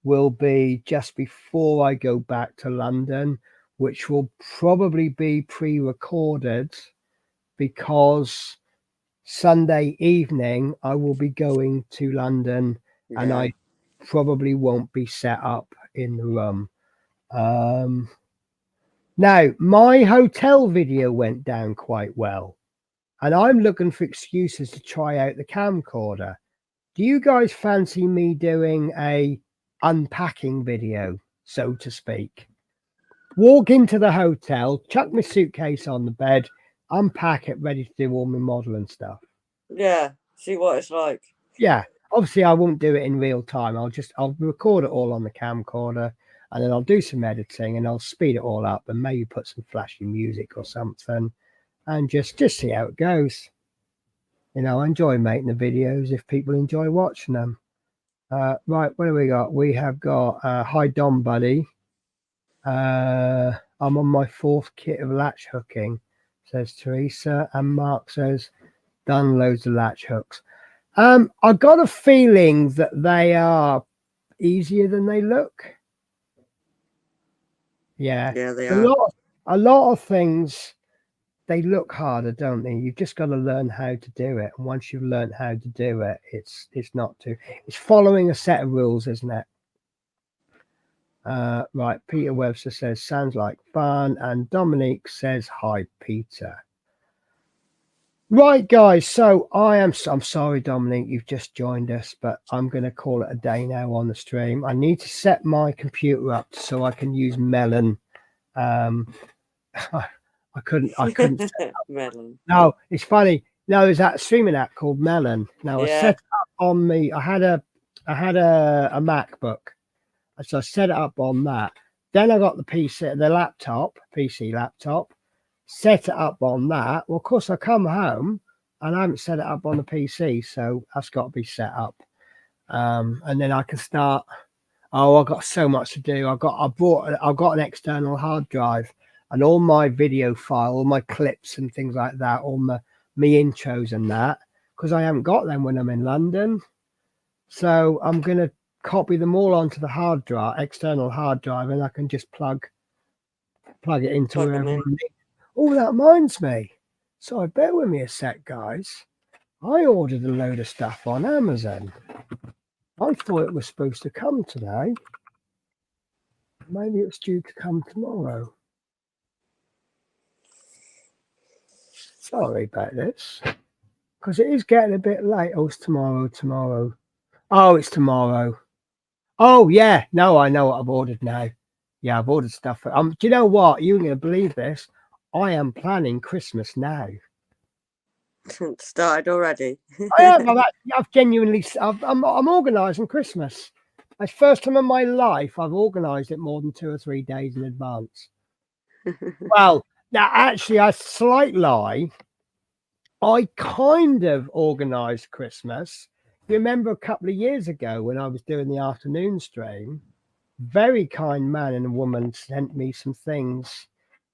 will be just before I go back to London, which will probably be pre-recorded, because Sunday evening I will be going to London and I probably won't be set up in the room. Now, my hotel video went down quite well, and I'm looking for excuses to try out the camcorder. Do you guys fancy me doing a unpacking video, so to speak? Walk into the hotel, chuck my suitcase on the bed, unpack it, ready to do all my modeling stuff. Yeah, see what it's like. Yeah, obviously I won't do it in real time. I'll record it all on the camcorder, and then I'll do some editing, and I'll speed it all up, and maybe put some flashy music or something, and just see how it goes. I enjoy making the videos if people enjoy watching them. Right, what do we got? We have got hi Dom Buddy. I'm on my 4th kit of latch hooking, says Teresa, and Mark says done loads of latch hooks. I got a feeling that they are easier than they look. Yeah, Yeah, they a are. lot of things, they look harder, don't they? You've just got to learn how to do it, and once you've learned how to do it, it's not too. It's following a set of rules, isn't it? Right, Peter Webster says sounds like fun, and Dominique says hi, Peter. Right, guys. So I'm sorry, Dominic, you've just joined us, but I'm going to call it a day now on the stream. I need to set my computer up so I can use Melon. I couldn't. Melon. No, it's funny. No, there's that streaming app called Melon. Now I set it up on me. I had a MacBook, so I set it up on that. Then I got the PC laptop. Set it up on that. Well, of course, I come home and I haven't set it up on the PC, so that's got to be set up. And then I can start. Oh, I've got so much to do. I've got an external hard drive, and all my video file, all my clips and things like that, all my intros and that, because I haven't got them when I'm in London. So I'm gonna copy them all onto the external hard drive, and I can just plug it into wherever I need. Oh, that reminds me. So bear with me a sec, guys. I ordered a load of stuff on Amazon. I thought it was supposed to come today. Maybe it's due to come tomorrow. Sorry about this. Because it is getting a bit late. Oh, it's tomorrow. Oh, it's tomorrow. Oh, yeah. No, I know what I've ordered now. Yeah, I've ordered stuff. Do you know what? You're going to believe this. I am planning Christmas now. Started already. I am. I've genuinely. I'm organising Christmas. It's the first time in my life I've organised it more than 2 or 3 days in advance. Well, now actually, a slight lie. I kind of organised Christmas. You remember a couple of years ago when I was doing the afternoon stream? Very kind man and a woman sent me some things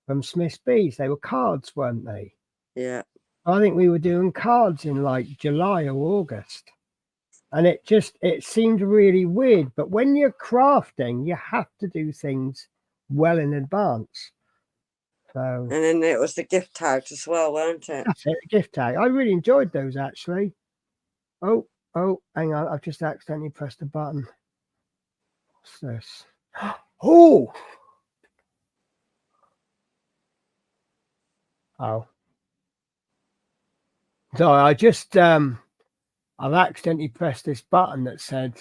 from Smith's Bees. They were cards, weren't they? Yeah. I think we were doing cards in like July or August. And it seemed really weird. But when you're crafting, you have to do things well in advance. So, and then it was the gift tags as well, weren't it? That's it, the gift tag. I really enjoyed those actually. Oh, hang on. I've just accidentally pressed a button. What's this? Oh! So I just I've accidentally pressed this button that said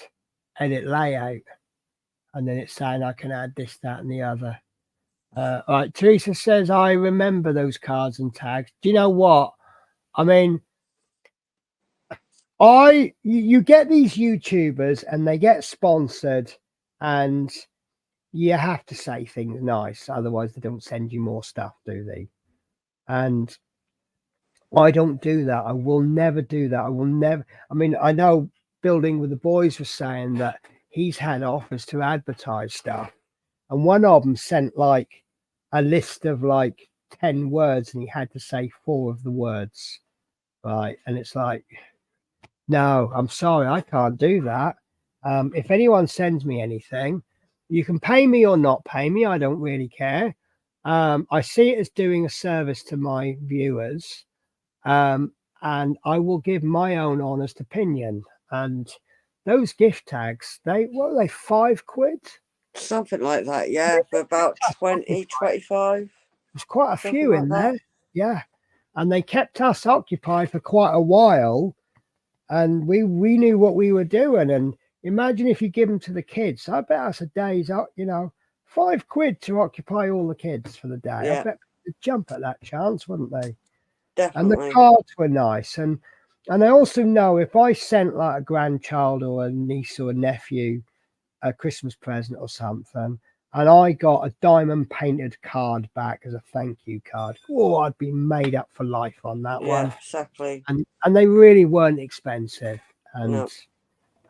edit layout, and then it's saying I can add this, that, and the other. Right, Teresa says I remember those cards and tags. Do you know what? I mean, you get these YouTubers and they get sponsored, and you have to say things nice, otherwise they don't send you more stuff, do they? And I don't do that. I will never do that. I will never. I mean, I know Building with the Boys was saying that he's had offers to advertise stuff, and one of them sent like a list of like 10 words, and he had to say 4 of the words, right? And it's like, no, I'm sorry, I can't do that. If anyone sends me anything, you can pay me or not pay me. I don't really care. I see it as doing a service to my viewers. And I will give my own honest opinion. And those gift tags, what were they, £5? Something like that, yeah, for about 20, 25. There's quite a Something few like in that. there. Yeah. And they kept us occupied for quite a while. And we knew what we were doing. And imagine if you give them to the kids. I bet that's a day's, £5 to occupy all the kids for the day. Yeah. I bet they'd jump at that chance, wouldn't they? Definitely. And the cards were nice. And And I also know if I sent like a grandchild or a niece or a nephew a Christmas present or something, and I got a diamond painted card back as a thank you card, oh, I'd be made up for life on that Yeah, one. exactly. And they really weren't expensive, No.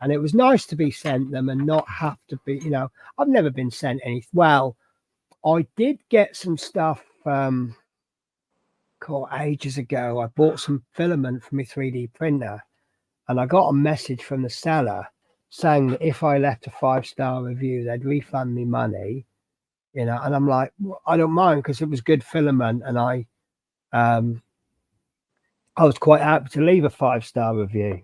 and it was nice to be sent them and not have to be, I've never been sent any. Well, I did get some stuff. Ages ago, I bought some filament for my 3D printer, and I got a message from the seller saying that if I left a 5-star review, they'd refund me money. And I'm like, well, I don't mind because it was good filament, and um, I was quite happy to leave a 5-star review.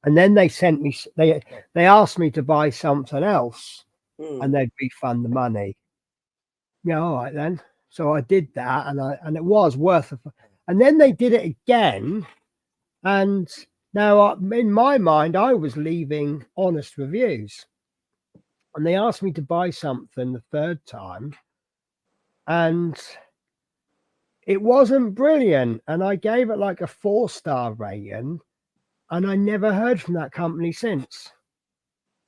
And then they sent me, they asked me to buy something else, and they'd refund the money. Yeah, all right then. So I did that, and it was worth it. And then they did it again, and now in my mind, I was leaving honest reviews, and they asked me to buy something the third time, and it wasn't brilliant, and I gave it like a 4-star rating, and I never heard from that company since.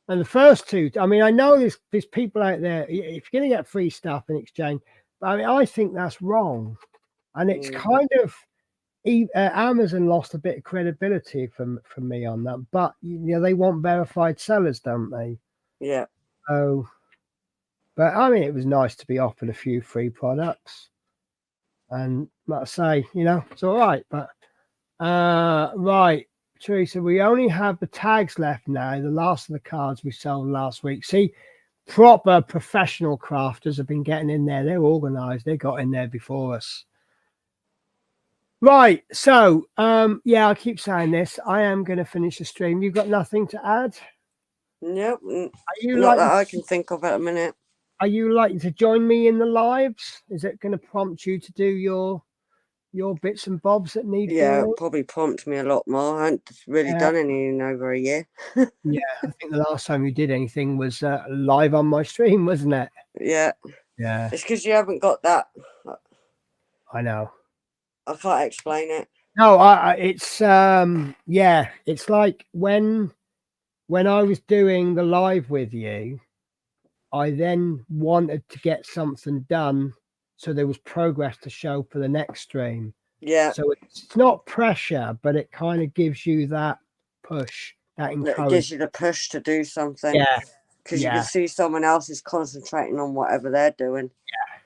And the first two, I mean, I know there's people out there, if you're going to get free stuff in exchange, but I mean, I think that's wrong. And it's kind of, Amazon lost a bit of credibility from me on that, but they want verified sellers, don't they? Yeah. Oh, but I mean, it was nice to be offered a few free products, and like I say, it's all right. But right, Teresa, we only have the tags left now. The last of the cards we sold last week. See, proper professional crafters have been getting in there. They're organized. They got in there before us. Right. So, yeah, I keep saying this. I am going to finish the stream. You've got nothing to add? Nope. Are you Not that I can think of at a minute. Are you likely to join me in the lives? Is it going to prompt you to do your bits and bobs that need Yeah, doing? it'll probably prompt me a lot more. I haven't really done any in over a year. Yeah, I think the last time you did anything was live on my stream, wasn't it? Yeah. Yeah, It's because you haven't got that. I know. I can't explain it. No, it's yeah, it's like when I was doing the live with you, I then wanted to get something done so there was progress to show for the next stream. Yeah. So it's not pressure, but it kind of gives you that push, that It encouragement. gives you the push to do something. Yeah. Because you can see someone else is concentrating on whatever they're doing. Yeah.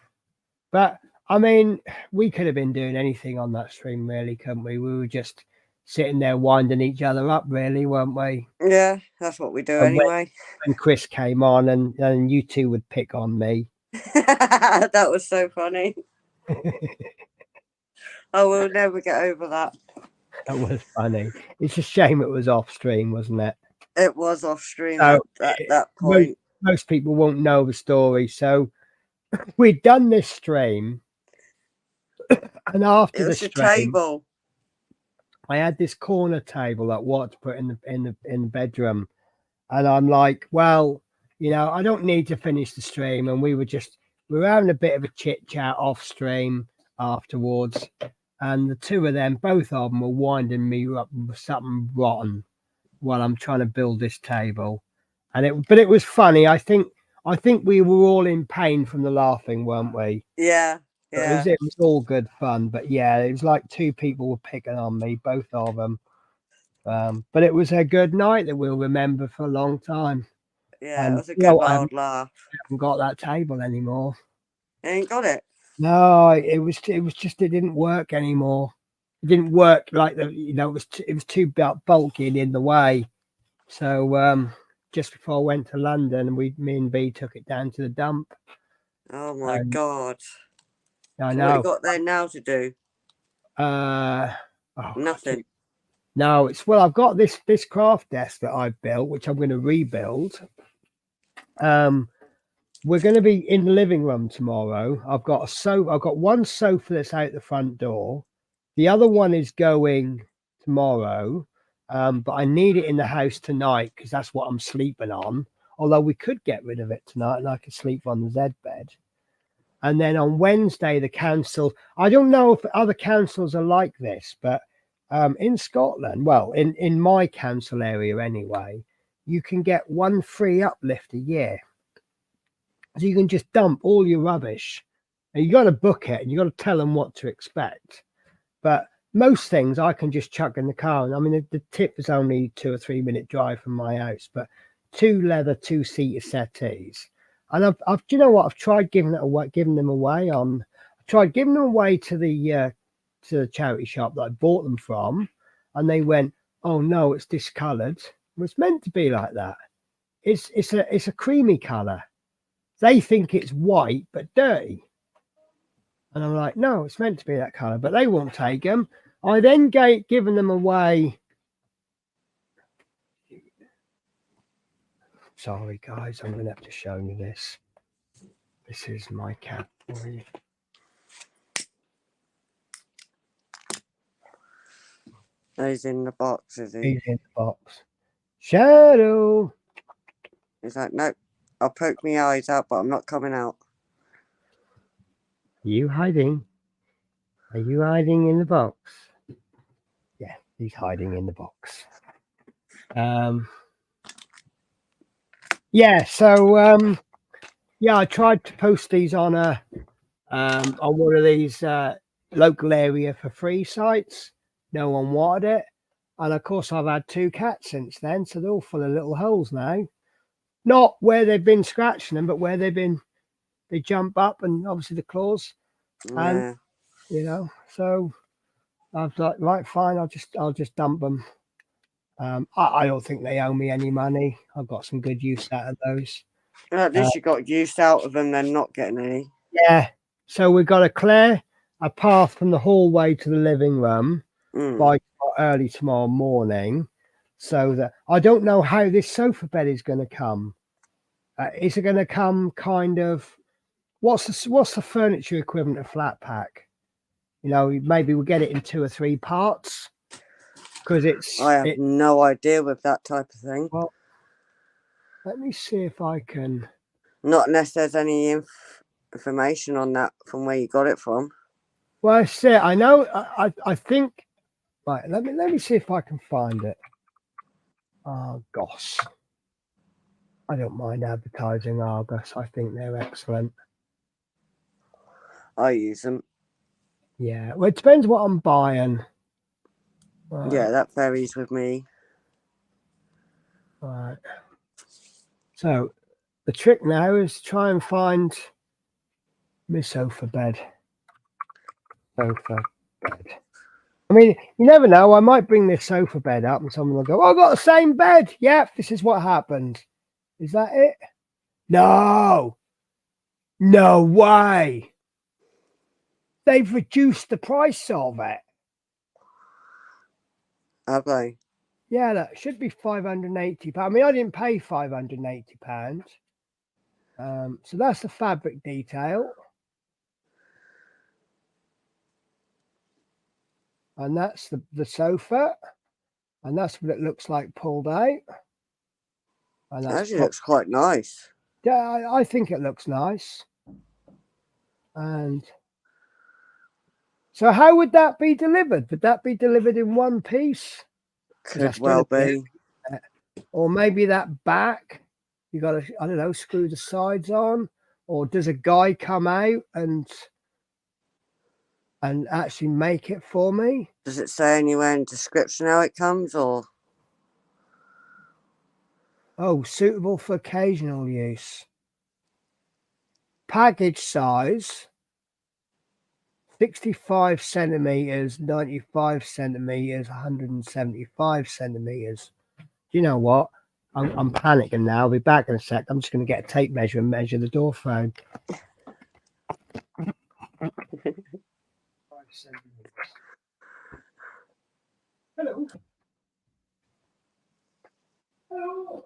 But I mean, we could have been doing anything on that stream, really, couldn't we? We were just sitting there winding each other up, really, weren't we? Yeah, that's what we do anyway. When Chris came on, and you two would pick on me. That was so funny. I will never get over that. That was funny. It's a shame it was off stream, wasn't it? It was off stream So, at that point. Most people won't know the story. So we'd done this stream, and after the stream, table. I had this corner table that what to put in the bedroom, and I'm like, well, I don't need to finish the stream, and we were having a bit of a chit chat off stream afterwards, and the two of them, both of them, were winding me up with something rotten while I'm trying to build this table, but it was funny. I think we were all in pain from the laughing, weren't we? Yeah. Yeah. It was all good fun, but yeah, it was like two people were picking on me, both of them. But it was a good night that we'll remember for a long time. Yeah, it was a good old laugh. I haven't got that table anymore. You ain't got it? No, it was just it didn't work anymore. It didn't work like it was too bulky and in the way. So just before I went to London, me and B took it down to the dump. Oh my God. I know. What have you got there now to do? Nothing. No, I've got this craft desk that I built, which I'm going to rebuild. We're going to be in the living room tomorrow. I've got one sofa that's out the front door. The other one is going tomorrow. But I need it in the house tonight because that's what I'm sleeping on. Although we could get rid of it tonight and I could sleep on the Z bed. And then on Wednesday, the council, I don't know if other councils are like this, but In Scotland, well, in my council area anyway, you can get one free uplift a year. So you can just dump all your rubbish, and you got to book it, and you got to tell them what to expect. But most things I can just chuck in the car. And I mean, the tip is only 2 or 3 minute drive from my house, but two leather 2-seater settees. And I've, do you know what? I've tried giving them away on. I tried giving them away to the charity shop that I bought them from, and they went, "Oh no, it's discoloured." Well, it's meant to be like that. It's a creamy colour. They think it's white but dirty. And I'm like, no, it's meant to be that colour, but they won't take them. I then given them away. Sorry, guys, I'm going to have to show you this. This is my cat for you. He's in the box, is he? He's in the box. Shadow. He's like, nope, I'll poke my eyes out, but I'm not coming out. Are you hiding? Are you hiding in the box? Yeah, he's hiding in the box. Yeah, so yeah, I tried to post these on one of these local area for free sites. No one wanted it, and of course I've had 2 cats since then, so they're all full of little holes now. Not where they've been scratching them, but where they jump up, and obviously the claws, Yeah. and so I've like, right, fine, I'll just dump them. I don't think they owe me any money. I've got some good use out of those. Well, at least you got use out of them, then not getting any. Yeah. So we've got to clear a path from the hallway to the living room by early tomorrow morning. So that I don't know how this sofa bed is going to come. Is it going to come kind of what's the furniture equivalent of flat pack? Maybe we'll get it in 2 or 3 parts because I have no idea with that type of thing. Well, let me see if I can. Not unless there's any information on that from where you got it from. Well, I know. I think. Right. Let me see if I can find it. Oh gosh. I don't mind advertising Argos. I think they're excellent. I use them. Yeah. Well, it depends what I'm buying. Right. Yeah, that varies with me. Right. So the trick now is to try and find my sofa bed. Sofa bed. I mean, you never know. I might bring this sofa bed up and someone will go, "Oh, I've got the same bed." Yep, this is what happened. Is that it? No. No way. They've reduced the price of it. Have they? Yeah, that should be £580. I mean, I didn't pay £580. So that's the fabric detail. And that's the sofa. And that's what it looks like pulled out. And that's actually looks quite nice. Yeah, I think it looks nice. And so how would that be delivered? Would that be delivered in one piece? Could well be. Or maybe that back, you got to, I don't know, screw the sides on. Or does a guy come out and actually make it for me? Does it say anywhere in description how it comes, or? Oh, suitable for occasional use. Package size 65 centimeters, 95 centimeters, 175 centimeters. Do you know what? I'm panicking now. I'll be back in a sec. I'm just going to get a tape measure and measure the door frame. 5 centimeters. Hello. Hello.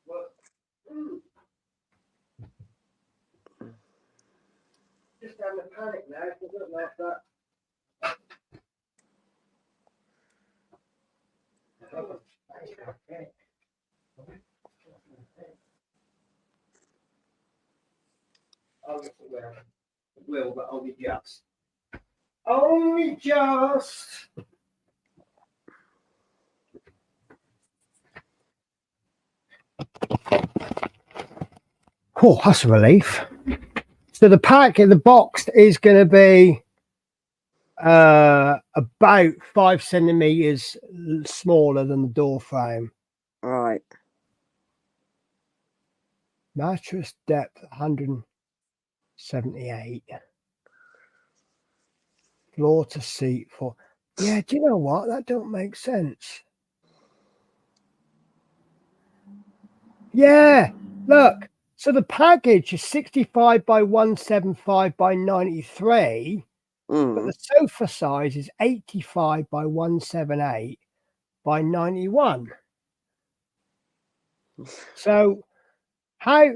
What? Just having a panic now. It doesn't look like that. It will, but only just. Only just. Oh, that's a relief. So the box is going to be about 5 centimeters smaller than the door frame. Right. Mattress depth 178. Floor to seat for. Yeah, do you know what? That don't make sense. Yeah, look. So the package is 65 by 175 by 93, but the sofa size is 85 by 178 by 91. So how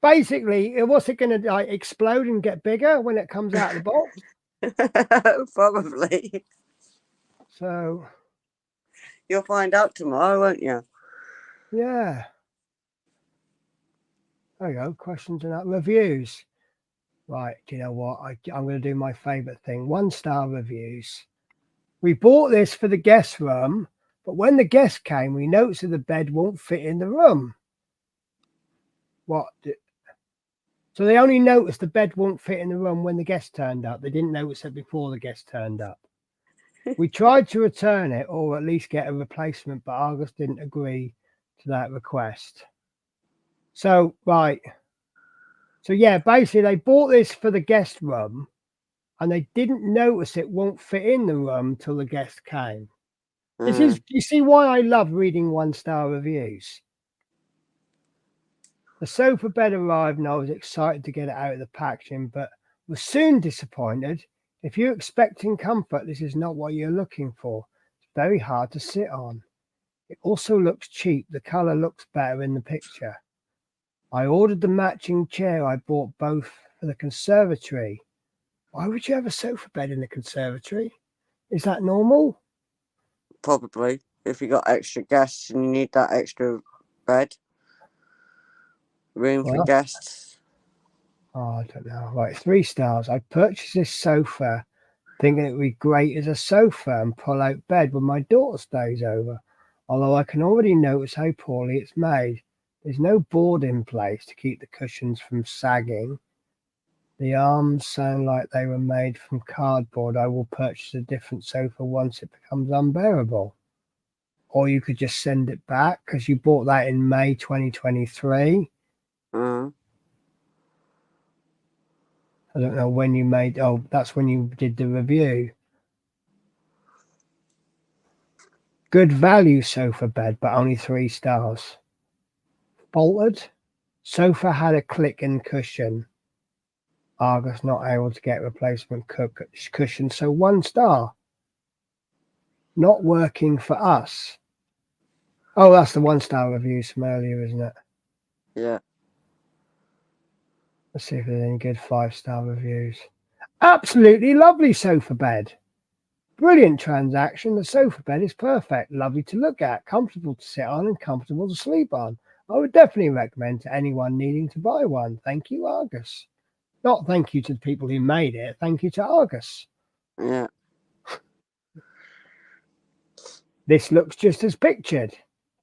basically what's it going to like explode and get bigger when it comes out of the box? Probably. So You'll find out tomorrow, won't you? yeah. There you go. Questions and reviews. Right. Do you know what? I'm going to do my favorite thing. 1-star reviews. We bought this for the guest room, but when the guest came, we noticed that the bed won't fit in the room. What? So they only noticed the bed won't fit in the room when the guest turned up. They didn't notice it before the guest turned up. We tried to return it or at least get a replacement, but Argus didn't agree to that request. So, right. So, yeah, basically they bought this for the guest room and they didn't notice it won't fit in the room till the guest came. This is, you see why I love reading 1-star reviews. The sofa bed arrived and I was excited to get it out of the packaging, but was soon disappointed. If you're expecting comfort, this is not what you're looking for. It's very hard to sit on. It also looks cheap. The colour looks better in the picture. I ordered the matching chair. I bought both for the conservatory. Why would you have a sofa bed in the conservatory? Is that normal? Probably. If you got extra guests and you need that extra bed. Room for guests. Oh, I don't know. Right, 3 stars. I purchased this sofa thinking it would be great as a sofa and pull-out bed when my daughter stays over. Although I can already notice how poorly it's made. There's no board in place to keep the cushions from sagging. The arms sound like they were made from cardboard. I will purchase a different sofa once it becomes unbearable. Or you could just send it back because you bought that in May 2023. I don't know when you made. Oh, that's when you did the review. Good value sofa bed, but only 3 stars. Bolted. Sofa had a click and cushion. Argus not able to get replacement cushion, so 1 star. Not working for us. Oh, that's the 1-star reviews from earlier, isn't it? Yeah. Let's see if there's any good 5-star reviews. Absolutely lovely sofa bed. Brilliant transaction. The sofa bed is perfect. Lovely to look at. Comfortable to sit on and comfortable to sleep on. I would definitely recommend to anyone needing to buy one. Thank you, Argus. Not thank you to the people who made it. Thank you to Argus. Yeah. This looks just as pictured.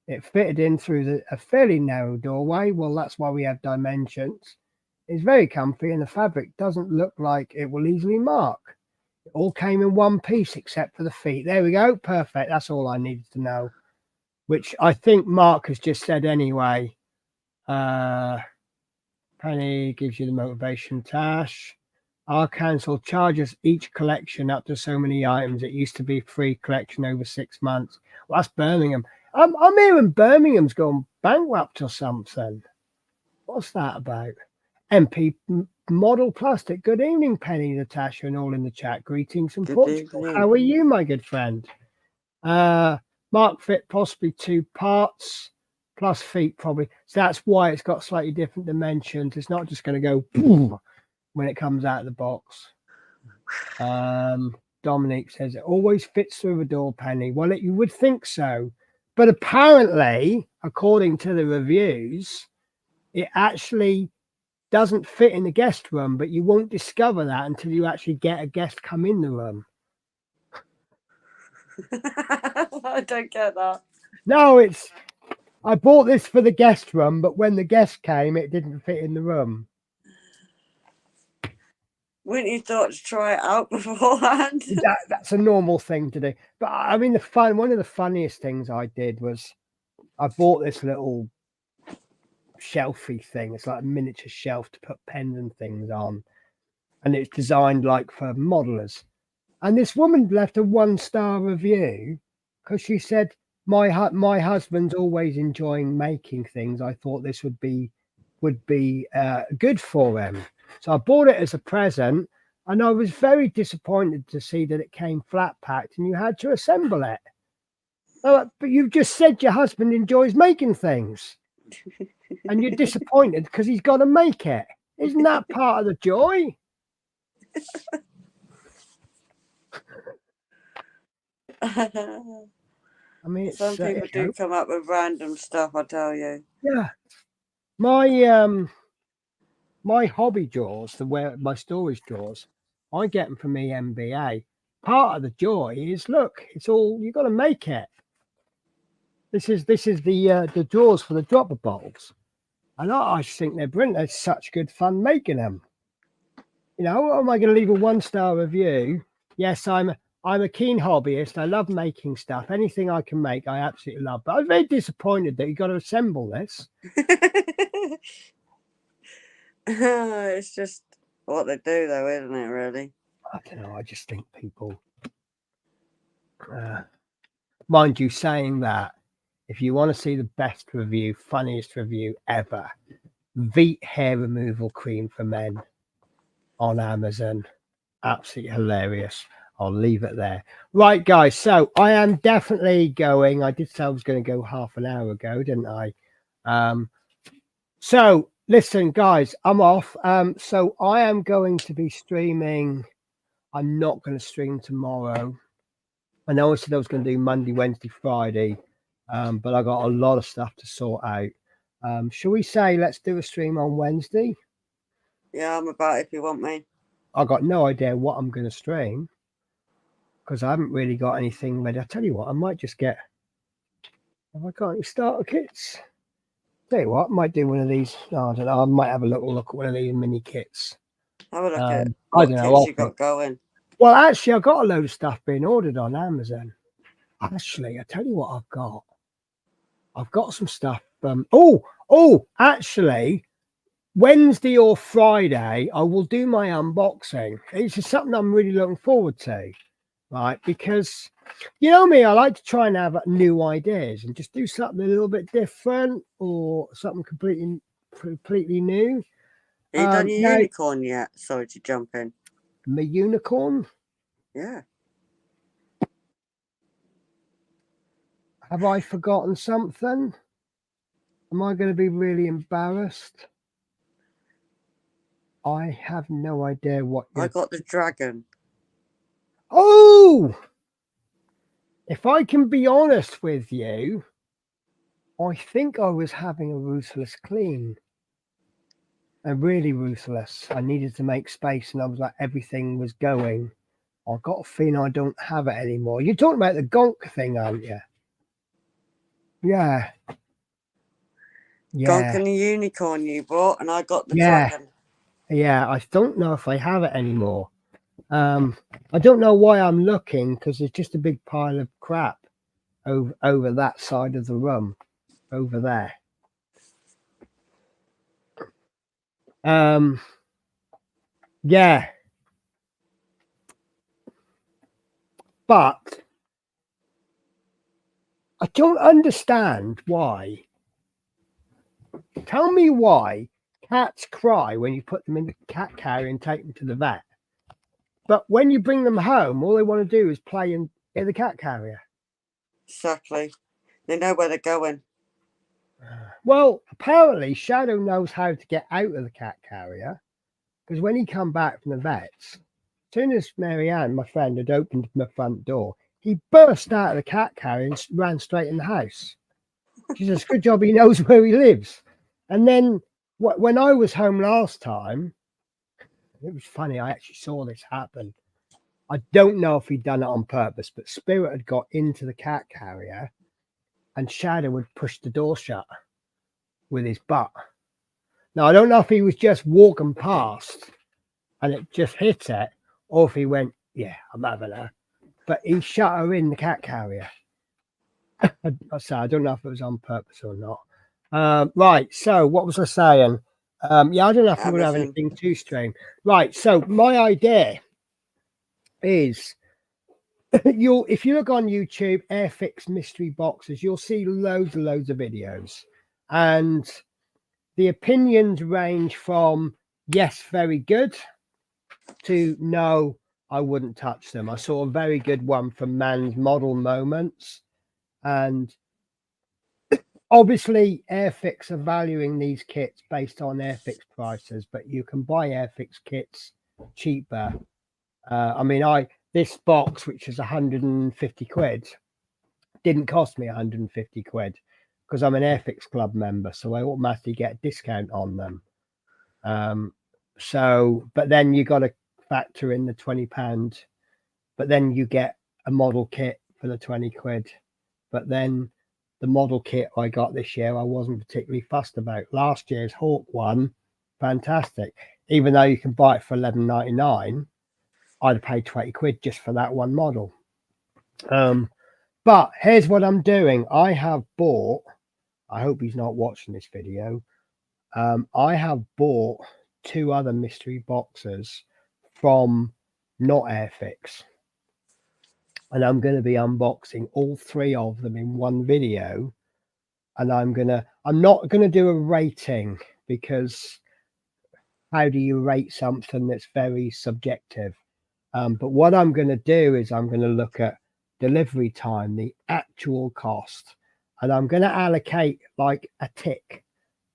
It fitted in through a fairly narrow doorway. Well, that's why we have dimensions. It's very comfy and the fabric doesn't look like it will easily mark. It all came in one piece except for the feet. There we go. Perfect. That's all I needed to know. Which I think Mark has just said anyway. Penny gives you the motivation tash. Our council charges each collection up to so many items. It used to be free collection over 6 months. Well, that's Birmingham. I'm hearing Birmingham's gone bankrupt or something. What's that about? MP Model Plastic. Good evening, Penny, Natasha, and all in the chat. Greetings from Portugal. How are you, my good friend? Mark fit possibly 2 parts plus feet probably. So that's why it's got slightly different dimensions. It's not just going to go boom when it comes out of the box. Dominique says it always fits through the door, Penny. Well, you would think so. But apparently, according to the reviews, it actually doesn't fit in the guest room, but you won't discover that until you actually get a guest come in the room. I don't get that. No, it's I bought this for the guest room, but when the guests came, it didn't fit in the room. Wouldn't you thought to try it out beforehand? That's a normal thing to do. But I mean, one of the funniest things I did was I bought this little shelfy thing. It's like a miniature shelf to put pens and things on, and it's designed like for modelers. And this woman left a 1-star review because she said, my husband's always enjoying making things. I thought this would be good for him. So I bought it as a present, and I was very disappointed to see that it came flat packed and you had to assemble it. But you've just said your husband enjoys making things, and you're disappointed because he's got to make it. Isn't that part of the joy? I mean, some people do come up with random stuff, I tell you. Yeah, my hobby drawers, my storage drawers, I get them from EMBA. Part of the joy is, look, it's all you got to make it. This is the drawers for the dropper bowls, and I just think they're brilliant. They're such good fun making them. You know, am I going to leave a 1-star review? Yes, I'm a keen hobbyist. I love making stuff. Anything I can make, I absolutely love. But I'm very disappointed that you got to assemble this. It's just what they do, though, isn't it? Really. I don't know. I just think people, mind you, saying that, if you want to see the best review, funniest review ever, Veet hair removal cream for men on Amazon. Absolutely hilarious. I'll leave it there. Right, guys. So I am definitely going. I did say I was going to go half an hour ago, didn't I? So listen, guys, I'm off. So I am going to be streaming. I'm not going to stream tomorrow. I know I said I was going to do Monday, Wednesday, Friday, but I got a lot of stuff to sort out. Shall we say let's do a stream on Wednesday? Yeah, I'm about if you want me. I got no idea what I'm going to stream because I haven't really got anything ready. I tell you what, I might just get. Have I got any starter kits? Tell you what, I might do one of these. No, I don't know. I might have a little look at one of these mini kits. Have a look at what kits you got going. Well, actually, I've got a load of stuff being ordered on Amazon. Actually, I tell you what I've got. I've got some stuff. Actually, Wednesday or Friday, I will do my unboxing. It's just something I'm really looking forward to, right? Because you know me, I like to try and have new ideas and just do something a little bit different or something completely new. Have you done your unicorn yet? Sorry to jump in. My unicorn? Yeah. Have I forgotten something? Am I going to be really embarrassed? I have no idea what. I got the dragon. Oh! If I can be honest with you, I think I was having a ruthless clean. And really ruthless. I needed to make space, and I was like, everything was going. I got a feeling I don't have it anymore. You're talking about the gonk thing, aren't you? Yeah. Gonk and the unicorn you bought, and I got the dragon. Yeah, I don't know if I have it anymore. I don't know why I'm looking, because there's just a big pile of crap over that side of the room, over there. Yeah. But I don't understand why. Tell me why cats cry when you put them in the cat carrier and take them to the vet. But when you bring them home, all they want to do is play in the cat carrier. Exactly. They know where they're going. Well, apparently Shadow knows how to get out of the cat carrier, because when he come back from the vets, as soon as Marianne, my friend, had opened my front door, he burst out of the cat carrier and ran straight in the house. She says, good job he knows where he lives. And then when I was home last time, it was funny, I actually saw this happen. I don't know if he'd done it on purpose, but Spirit had got into the cat carrier and Shadow would push the door shut with his butt. Now, I don't know if he was just walking past and it just hit it, or if he went, yeah, I'm having her. But he shut her in the cat carrier. I don't know if it was on purpose or not. Right, so what was I saying? Yeah, I don't know if we're going to have anything to stream. Right, so my idea is if you look on YouTube, Airfix mystery boxes, you'll see loads of videos. And the opinions range from yes, very good, to no, I wouldn't touch them. I saw a very good one from Man's Model Moments. And obviously, Airfix are valuing these kits based on Airfix prices, but you can buy Airfix kits cheaper. I mean, this box, which is 150 quid, didn't cost me 150 quid because I'm an Airfix Club member, so I automatically get a discount on them. But then you got to factor in the £20, but then you get a model kit for the 20 quid. But then the model kit I got this year, I wasn't particularly fussed about. Last year's Hawk one, fantastic. Even though you can buy it for £11.99, I'd have paid 20 quid just for that one model. But here's what I'm doing. I have bought, I hope he's not watching this video. I have bought 2 other mystery boxes from not Airfix. And I'm going to be unboxing all 3 of them in one video. And I'm not going to do a rating, because how do you rate something that's very subjective? But what I'm going to do is I'm going to look at delivery time, the actual cost, and I'm going to allocate like a tick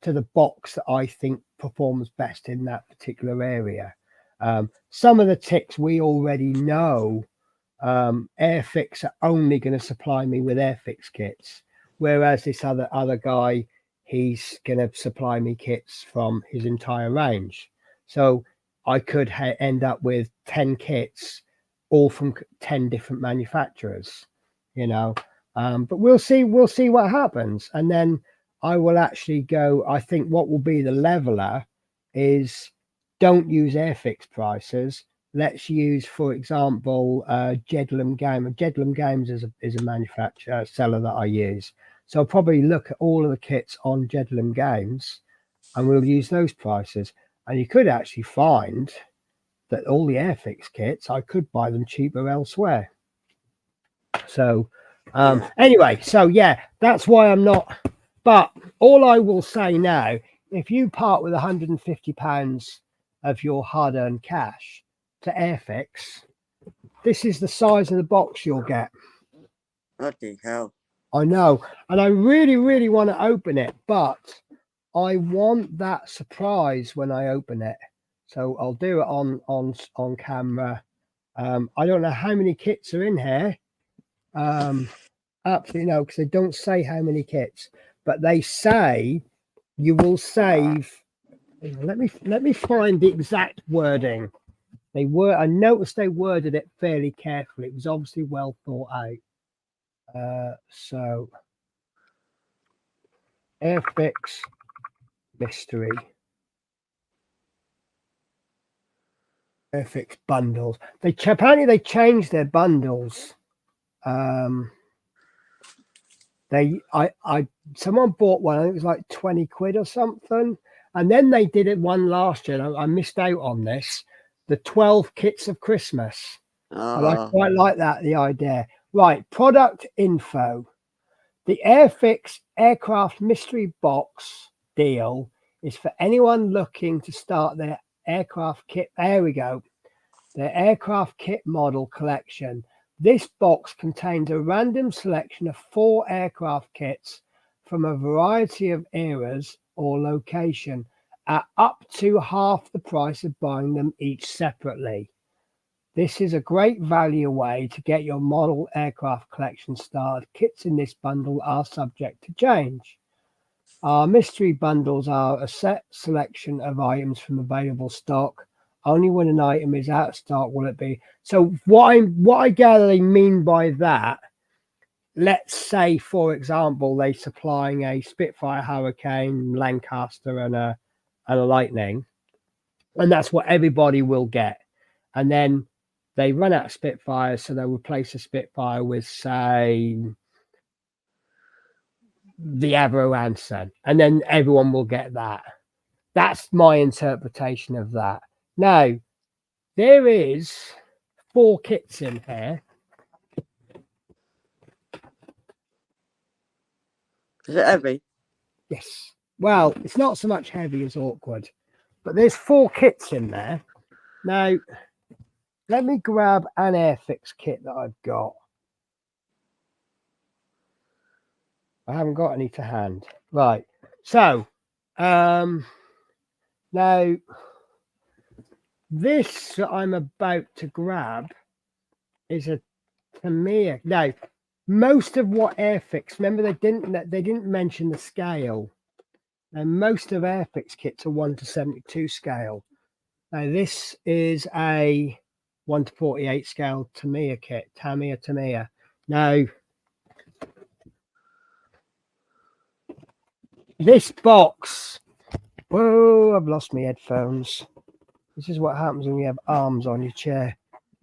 to the box that I think performs best in that particular area. Some of the ticks we already know. Airfix are only going to supply me with Airfix kits, whereas this other guy, he's going to supply me kits from his entire range. So I could end up with 10 kits, all from 10 different manufacturers, but we'll see what happens. And then I will actually go, I think what will be the leveler is, don't use Airfix prices. Let's use, for example, Jedlam Game. Jedlam Games is a manufacturer seller that I use. So I'll probably look at all of the kits on Jedlam Games, and we'll use those prices. And you could actually find that all the Airfix kits, I could buy them cheaper elsewhere. So anyway, so yeah, that's why I'm not. But all I will say now, if you part with £150 of your hard-earned cash to Airfix, this is the size of the box you'll get. Bloody hell. I know, and I really want to open it, but I want that surprise when I open it, so I'll do it on camera. I don't know how many kits are in here, absolutely no, because they don't say how many kits, but they say you will save. Let me find the exact wording. I noticed they worded it fairly carefully. It was obviously well thought out. So Airfix mystery. Airfix bundles. Apparently they changed their bundles. Someone bought one, I think it was like 20 quid or something. And then they did it one last year. I missed out on this. The 12 kits of Christmas. And I quite like that, the idea. Right, product info. The Airfix aircraft mystery box deal is for anyone looking to start their aircraft kit. There we go. Their aircraft kit model collection. This box contains a random selection of 4 aircraft kits from a variety of eras or location at up to half the price of buying them each separately. This is a great value way to get your model aircraft collection started. Kits in this bundle are subject to change. Our mystery bundles are a set selection of items from available stock. Only when an item is out of stock will it be. So what I gather they mean by that, let's say, for example, they're supplying a Spitfire, Hurricane, Lancaster, and a Lightning, and that's what everybody will get. And then they run out of Spitfires, so they'll replace a Spitfire with, say, the Avro Anson, and then everyone will get that. That's my interpretation of that. Now, there is 4 kits in here. Is it heavy? Yes. Well, it's not so much heavy as awkward, but there's 4 kits in there. Now, let me grab an Airfix kit that I've got. I haven't got any to hand. Right. So, now this that I'm about to grab is a Tamiya. Now, most of what Airfix, remember they didn't mention the scale. And most of Airfix kits are 1:72 scale. Now this is a 1:48 scale Tamiya kit, Tamiya. Now this box, whoa, I've lost my headphones. This is what happens when you have arms on your chair.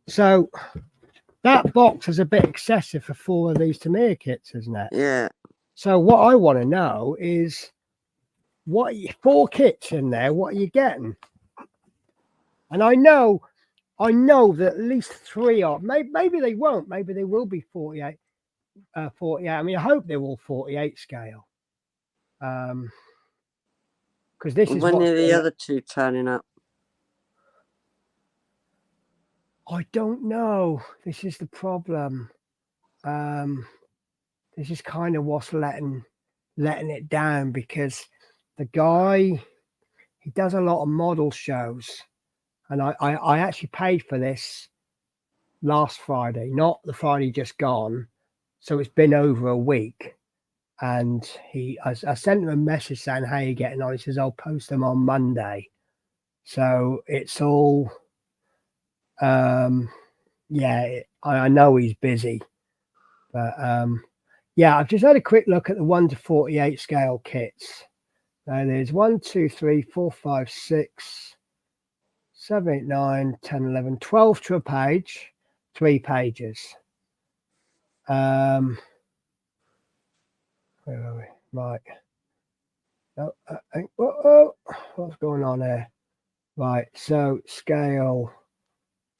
So that box is a bit excessive for 4 of these Tamiya kits, isn't it? Yeah. So what I want to know is, what 4 kits in there, what are you getting? And I know that at least 3 are, maybe they won't, maybe they will be 48. I mean, I hope they're all 48 scale. Because this is When what's are the other 2 turning up? I don't know. This is the problem. This is kind of what's letting it down, because the guy, he does a lot of model shows, and I actually paid for this last Friday, not the Friday just gone. So it's been over a week, and I sent him a message saying, "How you getting on?" He says, "I'll post them on Monday." So it's all, yeah. I know he's busy, but yeah. I've just had a quick look at the 1:48 scale kits. Now there's 1, 2, 3, 4, 5, 6, 7, 8, 9, 10, 11, 12 to a page, 3 pages. Where are we? Right. Oh, what's going on there? Right. So scale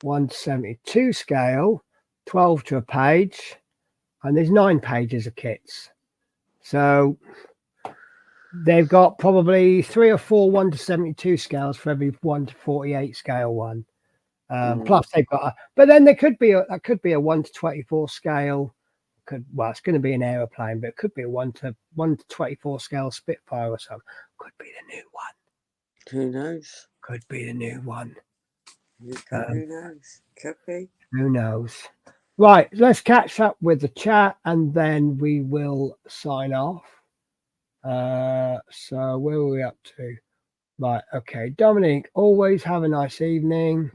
1:72 scale, 12 to a page, and there's 9 pages of kits. So they've got probably 3 or 4 1:72 scales for every 1:48 scale one. Plus they've got, but then there could be a 1:24 scale. Well, it's going to be an aeroplane, but it could be a 1:24 scale Spitfire or something. Could be the new one. Who knows? Could be the new one. Who knows? Could be. Who knows? Right, let's catch up with the chat and then we will sign off. So where are we up to? Right, okay. Dominic, always have a nice evening.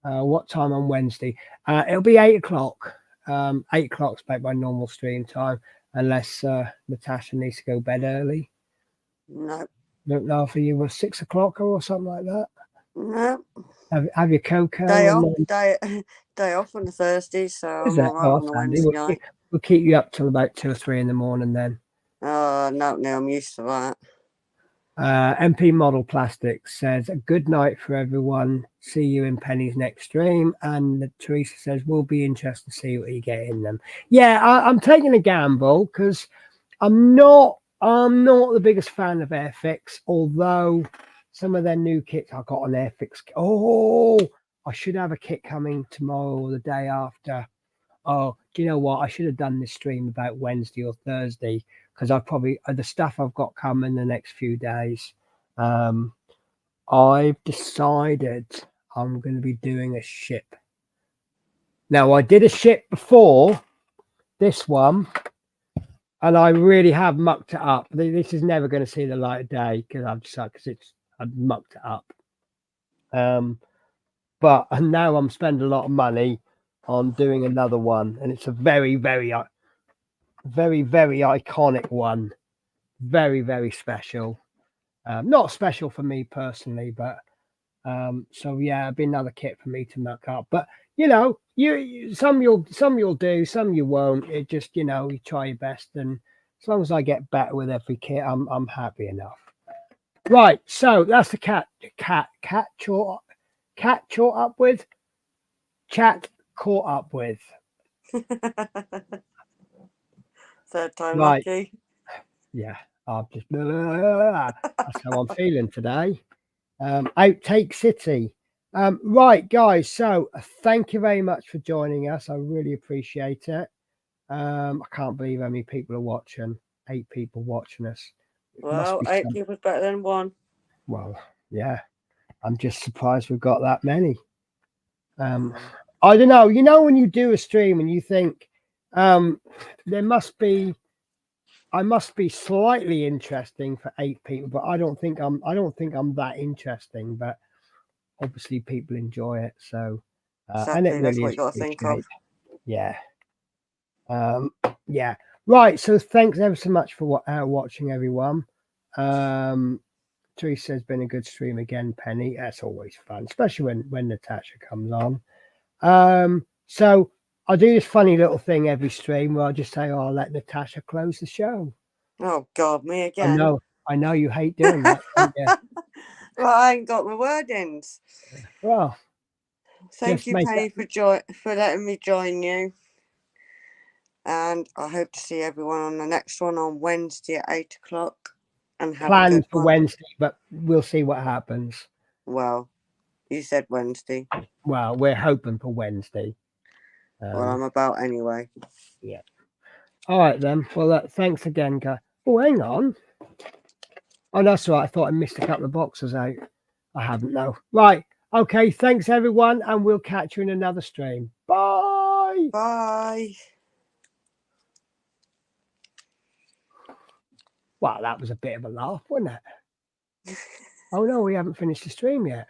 What time on Wednesday? It'll be 8 o'clock. 8 o'clock's about my normal stream time, unless Natasha needs to go bed early. No. Don't know if you were 6 o'clock or something like that. No. Have your cocoa. Day off on a Thursday, so I'm all right on the Wednesday night. We'll keep you up till about 2 or 3 in the morning then. Oh, no, I'm used to that. MP Model Plastics says, a good night for everyone. See you in Penny's next stream. And Teresa says, we'll be interested to see what you get in them. Yeah, I'm taking a gamble because I'm not the biggest fan of Airfix, although some of their new kits I got on Airfix. Oh, I should have a kit coming tomorrow or the day after. Oh, do you know what? I should have done this stream about Wednesday or Thursday, because I probably, the stuff I've got coming the next few days. I've decided I'm going to be doing a ship. Now, I did a ship before this one, and I really have mucked it up. This is never going to see the light of day because I've mucked it up. But now I'm spending a lot of money on doing another one, and it's a very, very very, very iconic one. Very, very special. Not special for me personally, but so yeah, it'd be another kit for me to muck up. But you know, some you'll do, some you won't. It just, you know, you try your best, and as long as I get better with every kit, I'm happy enough. Right, so that's the cat caught up with, chat caught up with. Third time Right, lucky. yeah, I'll just that's how I'm feeling today. Outtake City. Right, guys. So thank you very much for joining us. I really appreciate it. I can't believe how many people are watching. 8 people watching us. It must Well, be 8 some. people's better than 1. Well, yeah. I'm just surprised we've got that many. Mm. I don't know. You know, when you do a stream and you think, there must be. I must be slightly interesting for 8 people, but I don't think I'm. I don't think I'm that interesting. But obviously people enjoy it, so and it Exactly, that's really what is you got to think of. appreciated. Yeah. Yeah, right, so thanks ever so much for watching, everyone. Teresa has been a good stream again, Penny. That's always fun, especially when Natasha comes on. So I do this funny little thing every stream where I just say, oh, I'll let Natasha close the show. Oh, God, me i again. know I know you hate doing that, don't you? Well, I ain't got my wordings. Well, Thank just you, make it Penny, for letting me join you. And I hope to see everyone on the next one on Wednesday at 8 o'clock. And have a good planned for one. Wednesday, but we'll see what happens. Well, you said Wednesday. Well, we're hoping for Wednesday. Well, I'm about anyway. Yeah. All right then. Well, thanks again, guys. Oh, hang on. Oh, that's right. I thought I missed a couple of boxes out. I haven't, no. Right. Okay. Thanks, everyone, and we'll catch you in another stream. Bye. Bye. Well, that was a bit of a laugh, wasn't it? Oh no, we haven't finished the stream yet.